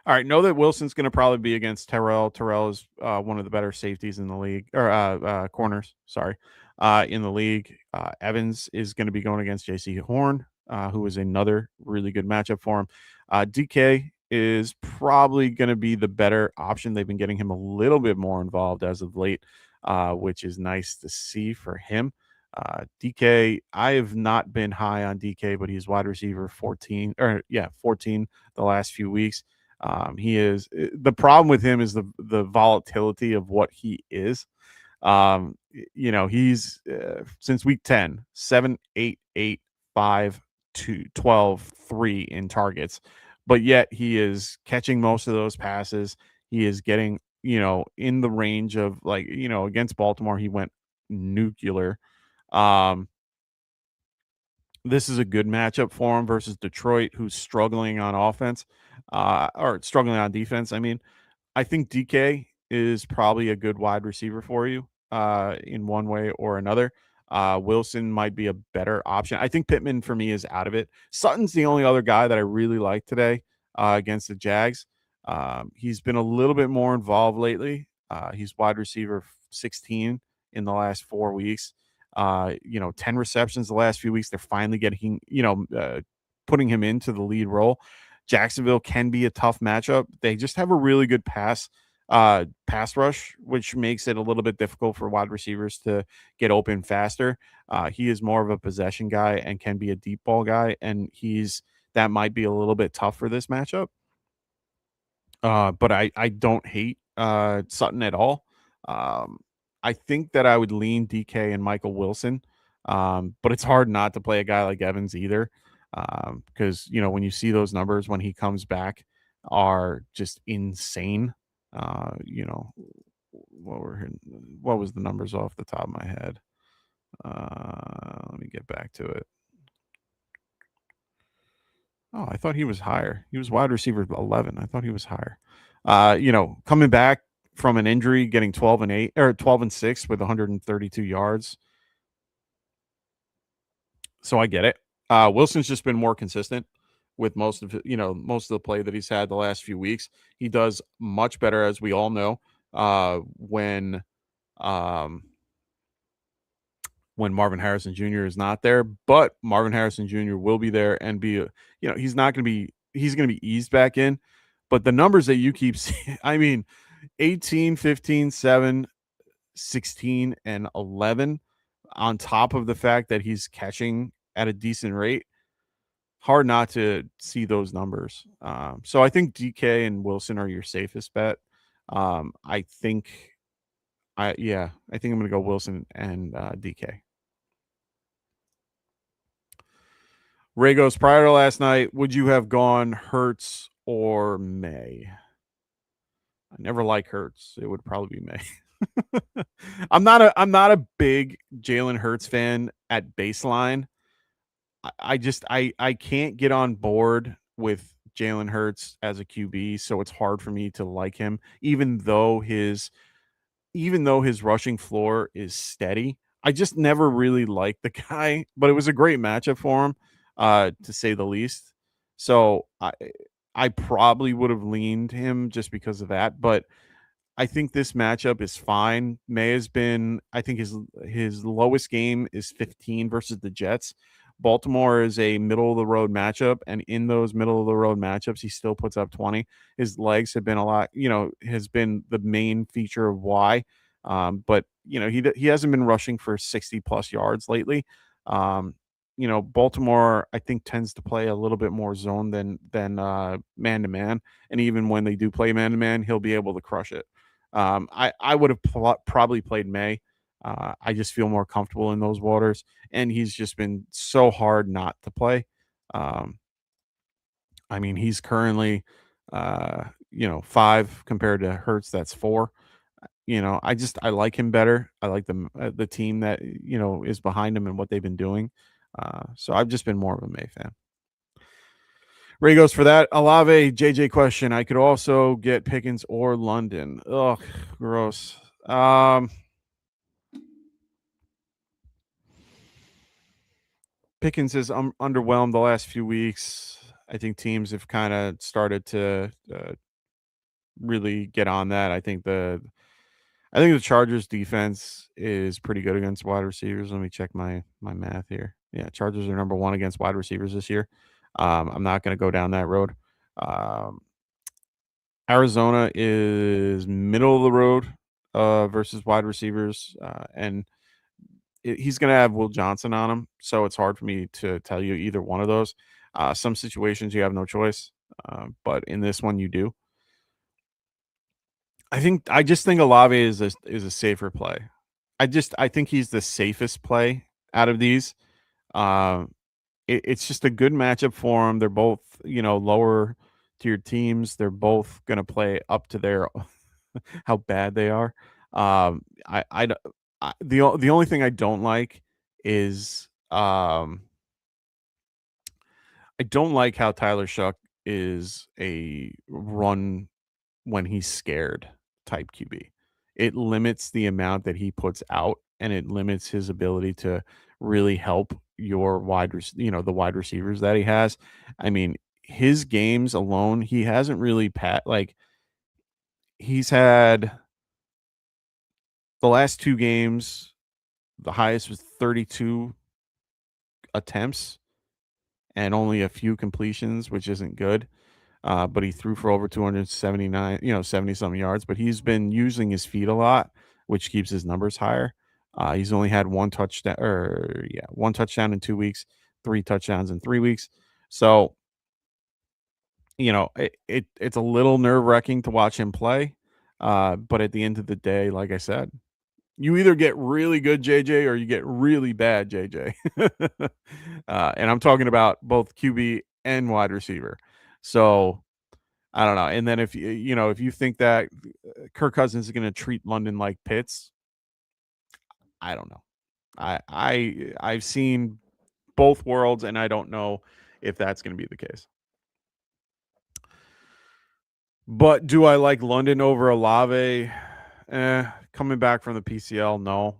right, know that Wilson's going to probably be against Terrell. Terrell is one of the better safeties in the league, or corners, sorry, in the league. Evans is going to be going against JC Horn, who is another really good matchup for him. DK is probably going to be the better option. They've been getting him a little bit more involved as of late, which is nice to see for him. DK, I have not been high on DK, but he's wide receiver 14 the last few weeks. He is the problem with him is the volatility of what he is. He's since week 10, 7, 8, 8, 5, 2, 12, 3 in targets, but yet he is catching most of those passes. He is getting, in the range of against Baltimore, he went nuclear. This is a good matchup for him versus Detroit, who's struggling on offense, or struggling on defense. I mean, I think DK is probably a good wide receiver for you in one way or another. Wilson might be a better option. I think Pittman for me is out of it. Sutton's the only other guy that I really like today against the Jags. He's been a little bit more involved lately. He's wide receiver 16 in the last 4 weeks. 10 receptions the last few weeks. They're finally getting, putting him into the lead role. Jacksonville can be a tough matchup. They just have a really good pass pass rush, which makes it a little bit difficult for wide receivers to get open faster. He is more of a possession guy and can be a deep ball guy, and that might be a little bit tough for this matchup. But I don't hate Sutton at all. I think that I would lean DK and Michael Wilson, but it's hard not to play a guy like Evans either, because when you see those numbers when he comes back are just insane. What was the numbers off the top of my head? Let me get back to it. Oh, I thought he was higher. He was wide receiver 11. I thought he was higher. Coming back from an injury, getting 12-8 or 12-6 with 132 yards. So I get it. Wilson's just been more consistent with most of the play that he's had the last few weeks. He does much better, as we all know, when Marvin Harrison Jr. is not there, but Marvin Harrison Jr. will be there and he's going to be eased back in. But the numbers that you keep seeing, I mean, 18, 15, 7, 16, and 11 on top of the fact that he's catching at a decent rate, hard not to see those numbers. So I think DK and Wilson are your safest bet. I think I'm going to go Wilson and DK. Ray goes, prior to last night, would you have gone Hurts or May? I never like Hurts. It would probably be May. I'm not a big Jalen Hurts fan at baseline. I can't get on board with Jalen Hurts as a QB, so it's hard for me to like him, even though his rushing floor is steady. I just never really liked the guy, but it was a great matchup for him, to say the least. So I probably would have leaned him just because of that, but I think this matchup is fine. May has been, I think his lowest game is 15 versus the Jets. Baltimore is a middle of the road matchup, and in those middle of the road matchups, he still puts up 20. His legs have been has been the main feature of why. But he hasn't been rushing for 60 plus yards lately. Baltimore, I think, tends to play a little bit more zone than man to man, and even when they do play man to man, he'll be able to crush it. I would have probably played May. I just feel more comfortable in those waters, and he's just been so hard not to play. I mean, he's currently 5 compared to Hurts. That's 4. I like him better. I like the team that is behind him and what they've been doing. So I've just been more of a May fan. Ray goes, for that Olave JJ question, I could also get Pickens or London. Ugh, gross. Pickens is underwhelmed the last few weeks. I think teams have kind of started to really get on that. I think the Chargers defense is pretty good against wide receivers. Let me check my math here. Yeah, Chargers are number 1 against wide receivers this year. I'm not going to go down that road. Arizona is middle of the road versus wide receivers, and he's going to have Will Johnson on him, so it's hard for me to tell you either one of those. Some situations you have no choice, but in this one you do. I just think Olave is a safer play. I think he's the safest play out of these. It's just a good matchup for them. They're both lower tier teams. They're both going to play up to their how bad they are. The only thing I don't like is I don't like how Tyler Shuck is a run when he's scared type QB. It limits the amount that he puts out, and it limits his ability to really help your the wide receivers that he has. I mean, his games alone, he hasn't really he's had the last 2 games, the highest was 32 attempts and only a few completions, which isn't good. but he threw for over 279, 70 some yards. But he's been using his feet a lot, which keeps his numbers higher. He's only had one touchdown in 2 weeks, 3 touchdowns in 3 weeks. So, it's a little nerve wracking to watch him play. But at the end of the day, like I said, you either get really good JJ or you get really bad JJ. And I'm talking about both QB and wide receiver. So I don't know. And then if you think that Kirk Cousins is going to treat London like Pitts, I don't know. I've seen both worlds, and I don't know if that's going to be the case. But do I like London over Olave? Coming back from the PCL, no.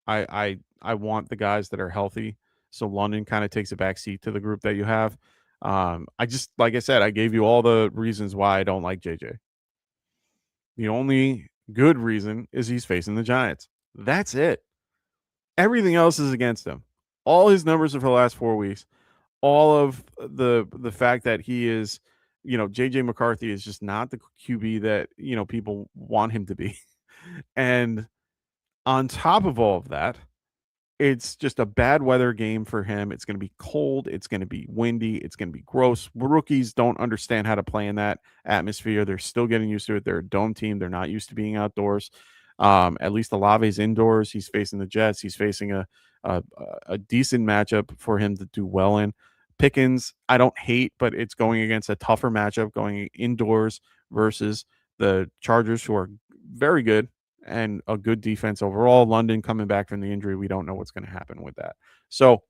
I want the guys that are healthy. So London kind of takes a back seat to the group that you have. I just, like I said, I gave you all the reasons why I don't like JJ. The only good reason is he's facing the Giants. That's it. Everything else is against him. All his numbers for the last 4 weeks, all of the fact that he is, JJ McCarthy is just not the QB that, people want him to be. And on top of all of that, it's just a bad weather game for him. It's going to be cold. It's going to be windy. It's going to be gross. Rookies don't understand how to play in that atmosphere. They're still getting used to it. They're a dome team. They're not used to being outdoors. At least Olave's indoors. He's facing the Jets. He's facing a decent matchup for him to do well in. Pickens, I don't hate, but it's going against a tougher matchup, going indoors versus the Chargers, who are very good and a good defense overall. London coming back from the injury, we don't know what's going to happen with that. So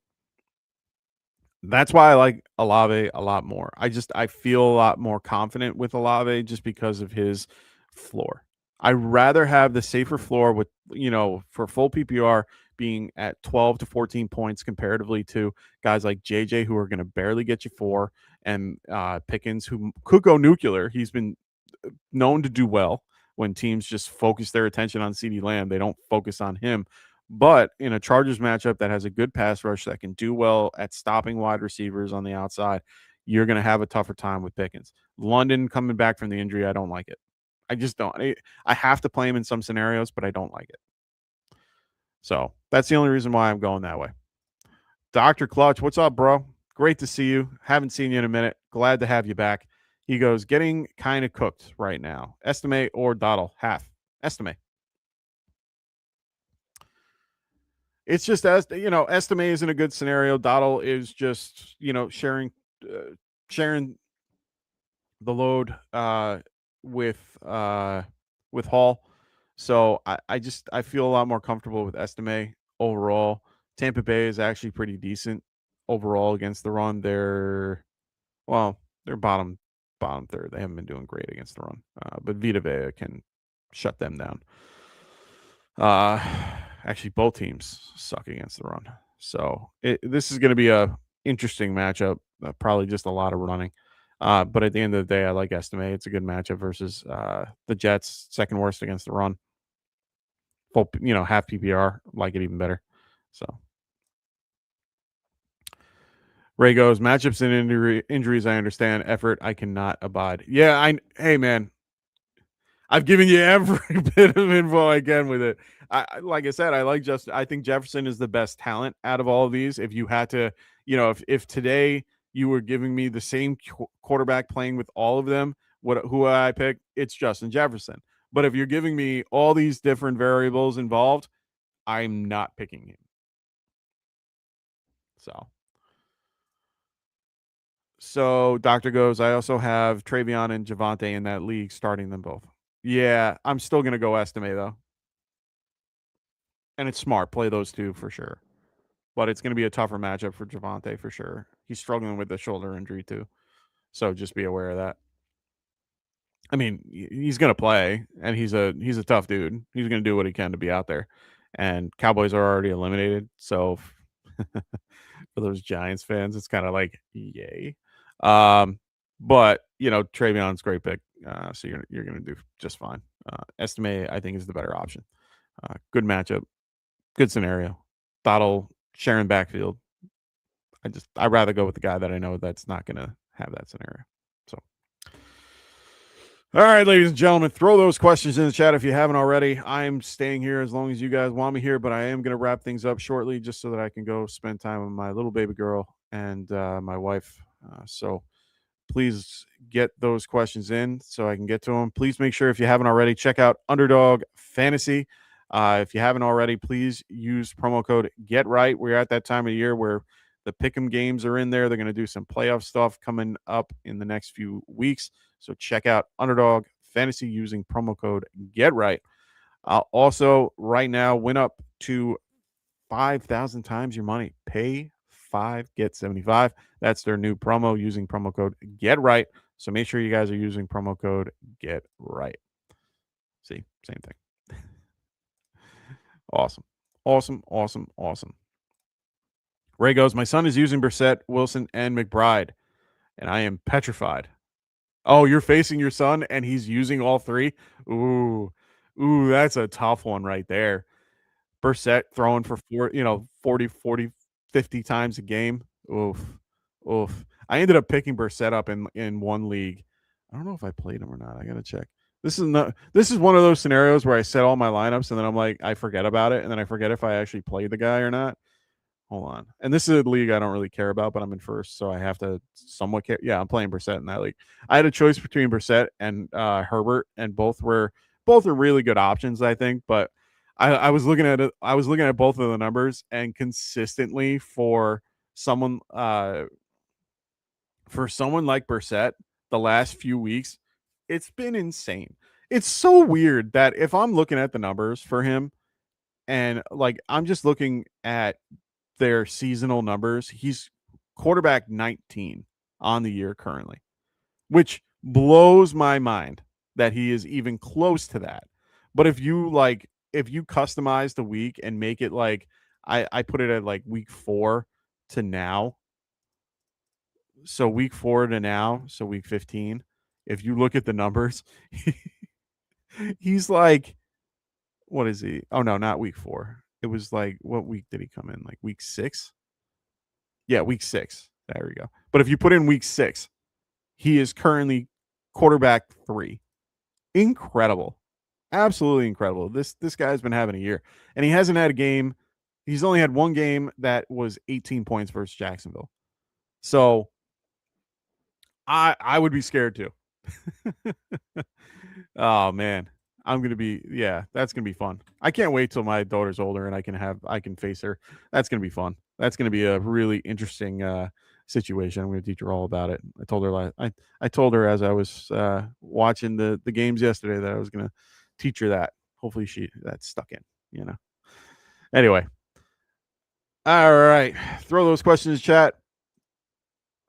that's why I like Olave a lot more. I feel a lot more confident with Olave just because of his floor. I'd rather have the safer floor with, for full PPR being at 12 to 14 points comparatively to guys like JJ, who are going to barely get you 4, and Pickens, who could go nuclear. He's been known to do well when teams just focus their attention on CeeDee Lamb. They don't focus on him. But in a Chargers matchup that has a good pass rush that can do well at stopping wide receivers on the outside, you're going to have a tougher time with Pickens. London coming back from the injury, I don't like it. I just don't. I have to play him in some scenarios, but I don't like it. So that's the only reason why I'm going that way. Dr. Clutch, what's up, bro? Great to see you. Haven't seen you in a minute. Glad to have you back. He goes, getting kind of cooked right now. Estimate or Dottle? Half. Estimate. It's just, as Estimate isn't a good scenario. Dottle is just, sharing the load with Hall. So I feel a lot more comfortable with Estimate overall. Tampa Bay is actually pretty decent overall against the run. They're bottom third. They haven't been doing great against the run, but Vita Vea can shut them down. Actually, both teams suck against the run. So this is going to be a interesting matchup. Probably just a lot of running. But at the end of the day, I like Estimate. It's a good matchup versus the Jets, second worst against the run. Full, half PPR, like it even better. So Ray goes, matchups and injuries, I understand. Effort, I cannot abide. Yeah, hey, man. I've given you every bit of info I can with it. Like I said, I like Justin. I think Jefferson is the best talent out of all of these. If you had to, if today you were giving me the same quarterback playing with all of them, who I pick, it's Justin Jefferson. But if you're giving me all these different variables involved, I'm not picking him. So Doctor goes, I also have Travion and Javonte in that league, starting them both. Yeah, I'm still going to go Estimate, though. And it's smart. Play those two for sure. But it's going to be a tougher matchup for Javonte for sure. He's struggling with the shoulder injury, too. So just be aware of that. I mean, he's going to play, and he's a tough dude. He's going to do what he can to be out there. And Cowboys are already eliminated. So for those Giants fans, it's kind of like, yay. But, Travion's great pick. So you're going to do just fine. Estimate, I think, is the better option. Good matchup. Good scenario. Dottle, sharing backfield. I'd rather go with the guy that I know that's not going to have that scenario. So All right, ladies and gentlemen, throw those questions in the chat if you haven't already. I'm staying here as long as you guys want me here, but I am going to wrap things up shortly just so that I can go spend time with my little baby girl and my wife. So please get those questions in so I can get to them. Please make sure, if you haven't already, check out Underdog Fantasy. If you haven't already, please use promo code GETRIGHT. We're at that time of year where the pick'em games are in there. They're going to do some playoff stuff coming up in the next few weeks. So check out Underdog Fantasy using promo code GETRIGHT. Also, right now, win up to 5,000 times your money. Pay 5, get 75. That's their new promo using promo code GETRIGHT. So make sure you guys are using promo code GETRIGHT. See, same thing. Awesome. Ray goes, my son is using Brissett, Wilson, and McBride, and I am petrified. Oh, you're facing your son, and he's using all three? Ooh, that's a tough one right there. Brissett throwing for 40, 50 times a game. Oof. I ended up picking Brissett up in one league. I don't know if I played him or not. I gotta check. This is one of those scenarios where I set all my lineups and then I'm like, I forget about it, and then I forget if I actually played the guy or not. Hold on. And this is a league I don't really care about, but I'm in first, so I have to somewhat care. Yeah, I'm playing Brissett in that league. I had a choice between Brissett and Herbert, and both are really good options, I think. But I was looking at it. I was looking at both of the numbers, and consistently for someone like Brissett, the last few weeks, it's been insane. It's so weird that if I'm looking at the numbers for him, and like I'm just looking at their seasonal numbers, he's quarterback 19 on the year currently, which blows my mind that he is even close to that. But if you customize the week and make it like I put it at like week 4 to now. So week 4 to now, so week 15. If you look at the numbers, he's like, what is he? Oh no, not week 4. It was like, what week did he come in? Like week 6? Yeah, week 6. There we go. But if you put in week 6, he is currently quarterback 3. Incredible. Absolutely incredible. This guy's been having a year. And he hasn't had a game. He's only had one game that was 18 points versus Jacksonville. So I would be scared too. Oh man. That's gonna be fun. I can't wait till my daughter's older and I can face her. That's gonna be fun. That's gonna be a really interesting situation. I'm gonna teach her all about it. I told her as I was watching the games yesterday that I was gonna teach her that. Hopefully that's stuck in. Anyway. All right. Throw those questions in chat.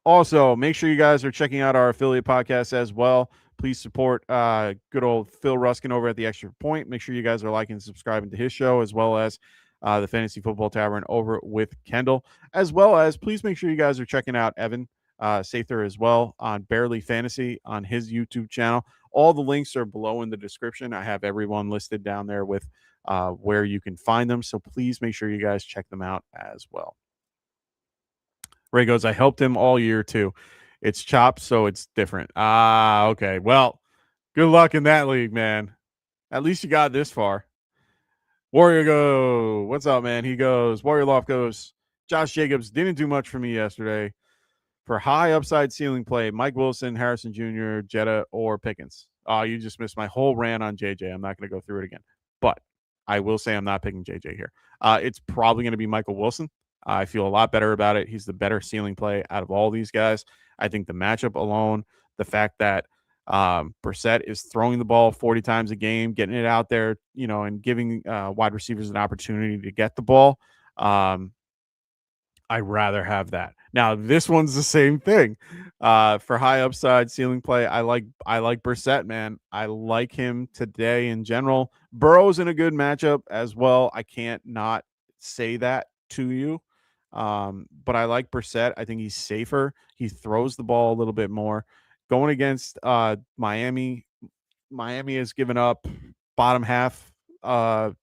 Also, make sure you guys are checking out our affiliate podcast as well. Please support good old Phil Ruskin over at the Extra Point. Make sure you guys are liking and subscribing to his show, as well as the Fantasy Football Tavern over with Kendall, as well as please make sure you guys are checking out Evan Sather as well on Barely Fantasy on his YouTube channel. All the links are below in the description. I have everyone listed down there with where you can find them. So please make sure you guys check them out as well. Ray goes, I helped him all year too. It's chopped, so it's different. Okay. Well, good luck in that league, man. At least you got this far. Warrior go. What's up, man? He goes, Warrior Loft goes, Josh Jacobs didn't do much for me yesterday. For high upside ceiling play, Mike Wilson, Harrison Jr., Jetta, or Pickens. You just missed my whole rant on JJ. I'm not going to go through it again. But I will say I'm not picking JJ here. It's probably going to be Michael Wilson. I feel a lot better about it. He's the better ceiling play out of all these guys. I think the matchup alone, the fact that Brissett is throwing the ball 40 times a game, getting it out there, and giving wide receivers an opportunity to get the ball. I'd rather have that. Now, this one's the same thing. For high upside ceiling play, I like Brissett, man. I like him today in general. Burrow's in a good matchup as well. I can't not say that to you. But I like Brissett. I think he's safer. He throws the ball a little bit more. Going against Miami has given up bottom half to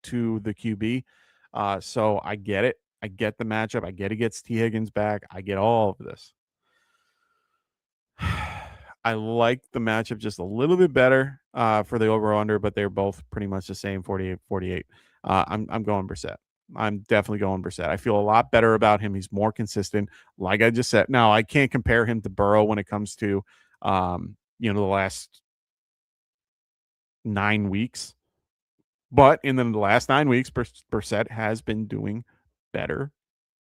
the QB. So I get it. I get the matchup. I get he gets T. Higgins back. I get all of this. I like the matchup just a little bit better for the over-under, but they're both pretty much the same, 48-48. I'm going Brissett. I'm definitely going Brissett. I feel a lot better about him. He's more consistent, like I just said. Now, I can't compare him to Burrow when it comes to, the last 9 weeks. But in the last 9 weeks, Brissett has been doing better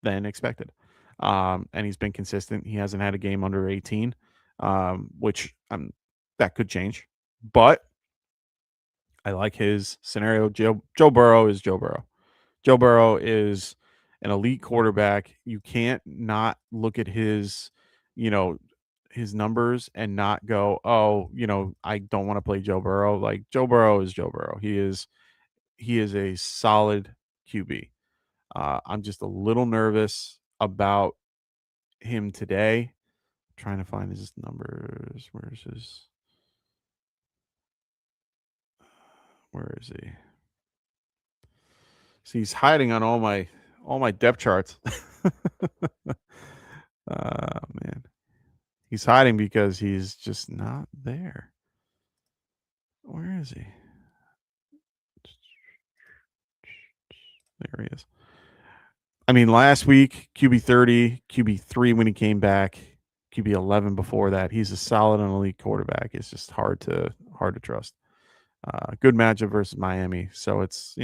than expected. And he's been consistent. He hasn't had a game under 18, which that could change. But I like his scenario. Joe Burrow is Joe Burrow. Joe Burrow is an elite quarterback. You can't not look at his numbers and not go, oh, I don't want to play Joe Burrow. Like, Joe Burrow is Joe Burrow. He is a solid QB. I'm just a little nervous about him today. I'm trying to find his numbers. Where is he? See, he's hiding on all my depth charts. Man. He's hiding because he's just not there. Where is he? There he is. I mean, last week, QB 30, QB 3 when he came back, QB 11 before that. He's a solid and elite quarterback. It's just hard to trust. Good matchup versus Miami. So it's,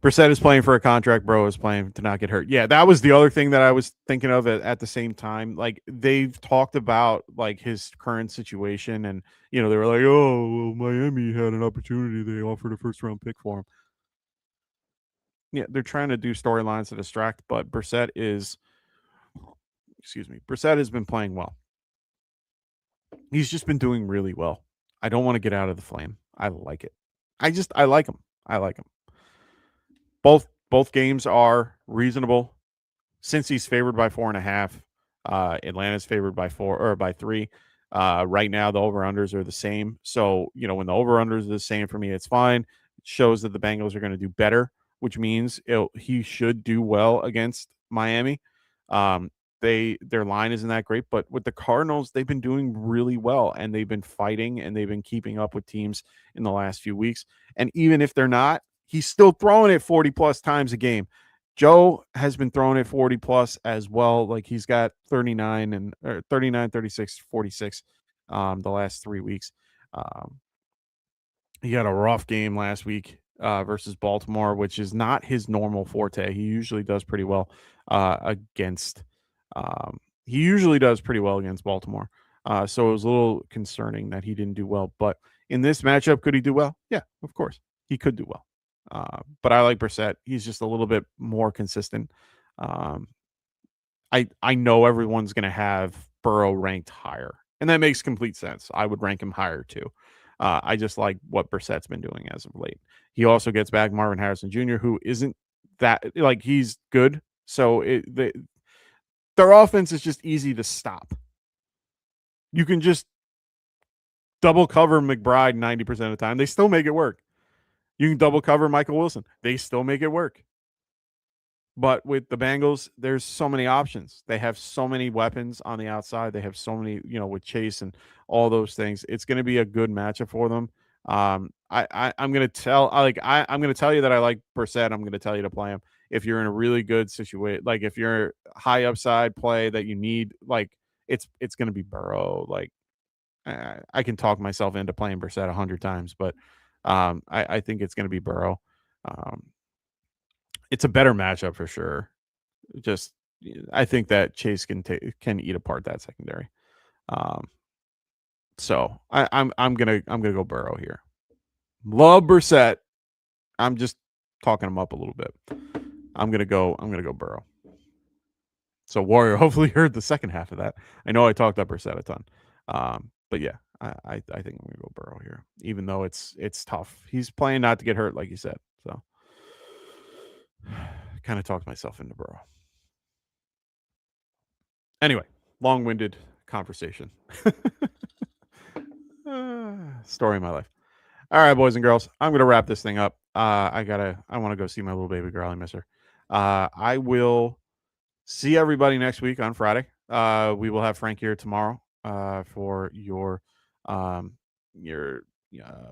Brissett is playing for a contract. Burrow is playing to not get hurt. Yeah, that was the other thing that I was thinking of at the same time. Like, they've talked about like his current situation, and they were like, "Oh, well, Miami had an opportunity. They offered a first-round pick for him." Yeah, they're trying to do storylines to distract, but Brissett has been playing well. He's just been doing really well. I don't want to get out of the flame. I like it. I like him. I like him. Both games are reasonable. Since he's favored by 4.5, Atlanta's favored by 4 or by 3. Right now, the over-unders are the same. So, when the over-unders are the same for me, it's fine. It shows that the Bengals are going to do better, which means he should do well against Miami. Their line isn't that great, but with the Cardinals, they've been doing really well, and they've been fighting, and they've been keeping up with teams in the last few weeks. And even if they're not, he's still throwing it 40-plus times a game. Joe has been throwing it 40-plus as well. Like, he's got 39, 36, 46 the last 3 weeks. He had a rough game last week versus Baltimore, which is not his normal forte. He usually does pretty well against Baltimore. So it was a little concerning that he didn't do well. But in this matchup, could he do well? Yeah, of course. He could do well. But I like Brissett. He's just a little bit more consistent. I know everyone's going to have Burrow ranked higher, and that makes complete sense. I would rank him higher too. I just like what Brissett's been doing as of late. He also gets back Marvin Harrison Jr., who isn't that, like, he's good. So their offense is just easy to stop. You can just double cover McBride 90% of the time. They still make it work. You can double cover Michael Wilson. They still make it work. But with the Bengals, there's so many options. They have so many weapons on the outside. They have so many, with Chase and all those things. It's going to be a good matchup for them. I'm going to tell you that I like Brissett. I'm going to tell you to play him. If you're in a really good situation, like if you're high upside play that you need, like it's going to be Burrow. Like, I can talk myself into playing Brissett 100 times, but I think it's going to be Burrow. It's a better matchup for sure. Just, I think that Chase can eat apart that secondary. So I'm gonna go Burrow here. Love Brissett. I'm just talking him up a little bit. I'm gonna go Burrow. So Warrior hopefully heard the second half of that. I know I talked up Brissett a ton. But yeah, I think I'm gonna go Burrow here, even though it's tough. He's playing not to get hurt, like you said. So kind of talked myself into Burrow. Anyway, long-winded conversation. Story of my life. All right, boys and girls, I'm gonna wrap this thing up. I want to go see my little baby girl. I miss her. I will see everybody next week on Friday. We will have Frank here tomorrow for your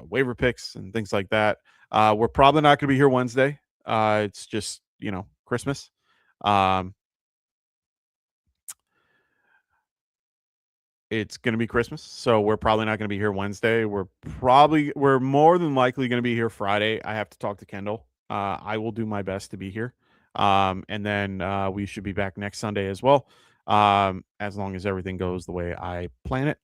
waiver picks and things like that. We're probably not going to be here Wednesday. It's just, Christmas. It's going to be Christmas, so we're probably not going to be here Wednesday. We're more than likely going to be here Friday. I have to talk to Kendall. I will do my best to be here. And then we should be back next Sunday as well, as long as everything goes the way I plan it.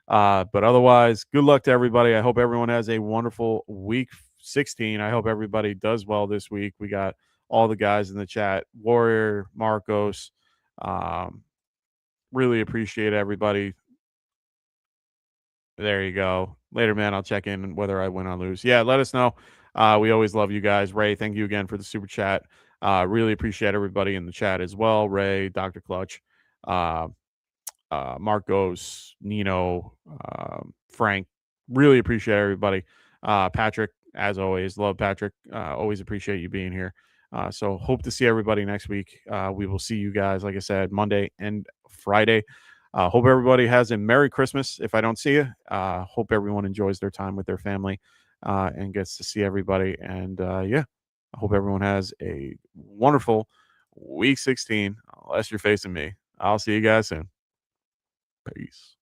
But otherwise, good luck to everybody. I hope everyone has a wonderful week 16. I hope everybody does well this week. We got all the guys in the chat, Warrior, Marcos. Really appreciate everybody. There you go. Later, man. I'll check in whether I win or lose. Yeah, let us know. We always love you guys. Ray, thank you again for the super chat. Really appreciate everybody in the chat as well. Ray, Dr. Clutch, Marcos, Nino, Frank. Really appreciate everybody. Patrick, as always, love Patrick. Always appreciate you being here. So hope to see everybody next week. We will see you guys, like I said, Monday and Friday. Hope everybody has a Merry Christmas. If I don't see you, hope everyone enjoys their time with their family and gets to see everybody. And I hope everyone has a wonderful week 16, unless you're facing me. I'll see you guys soon. Peace.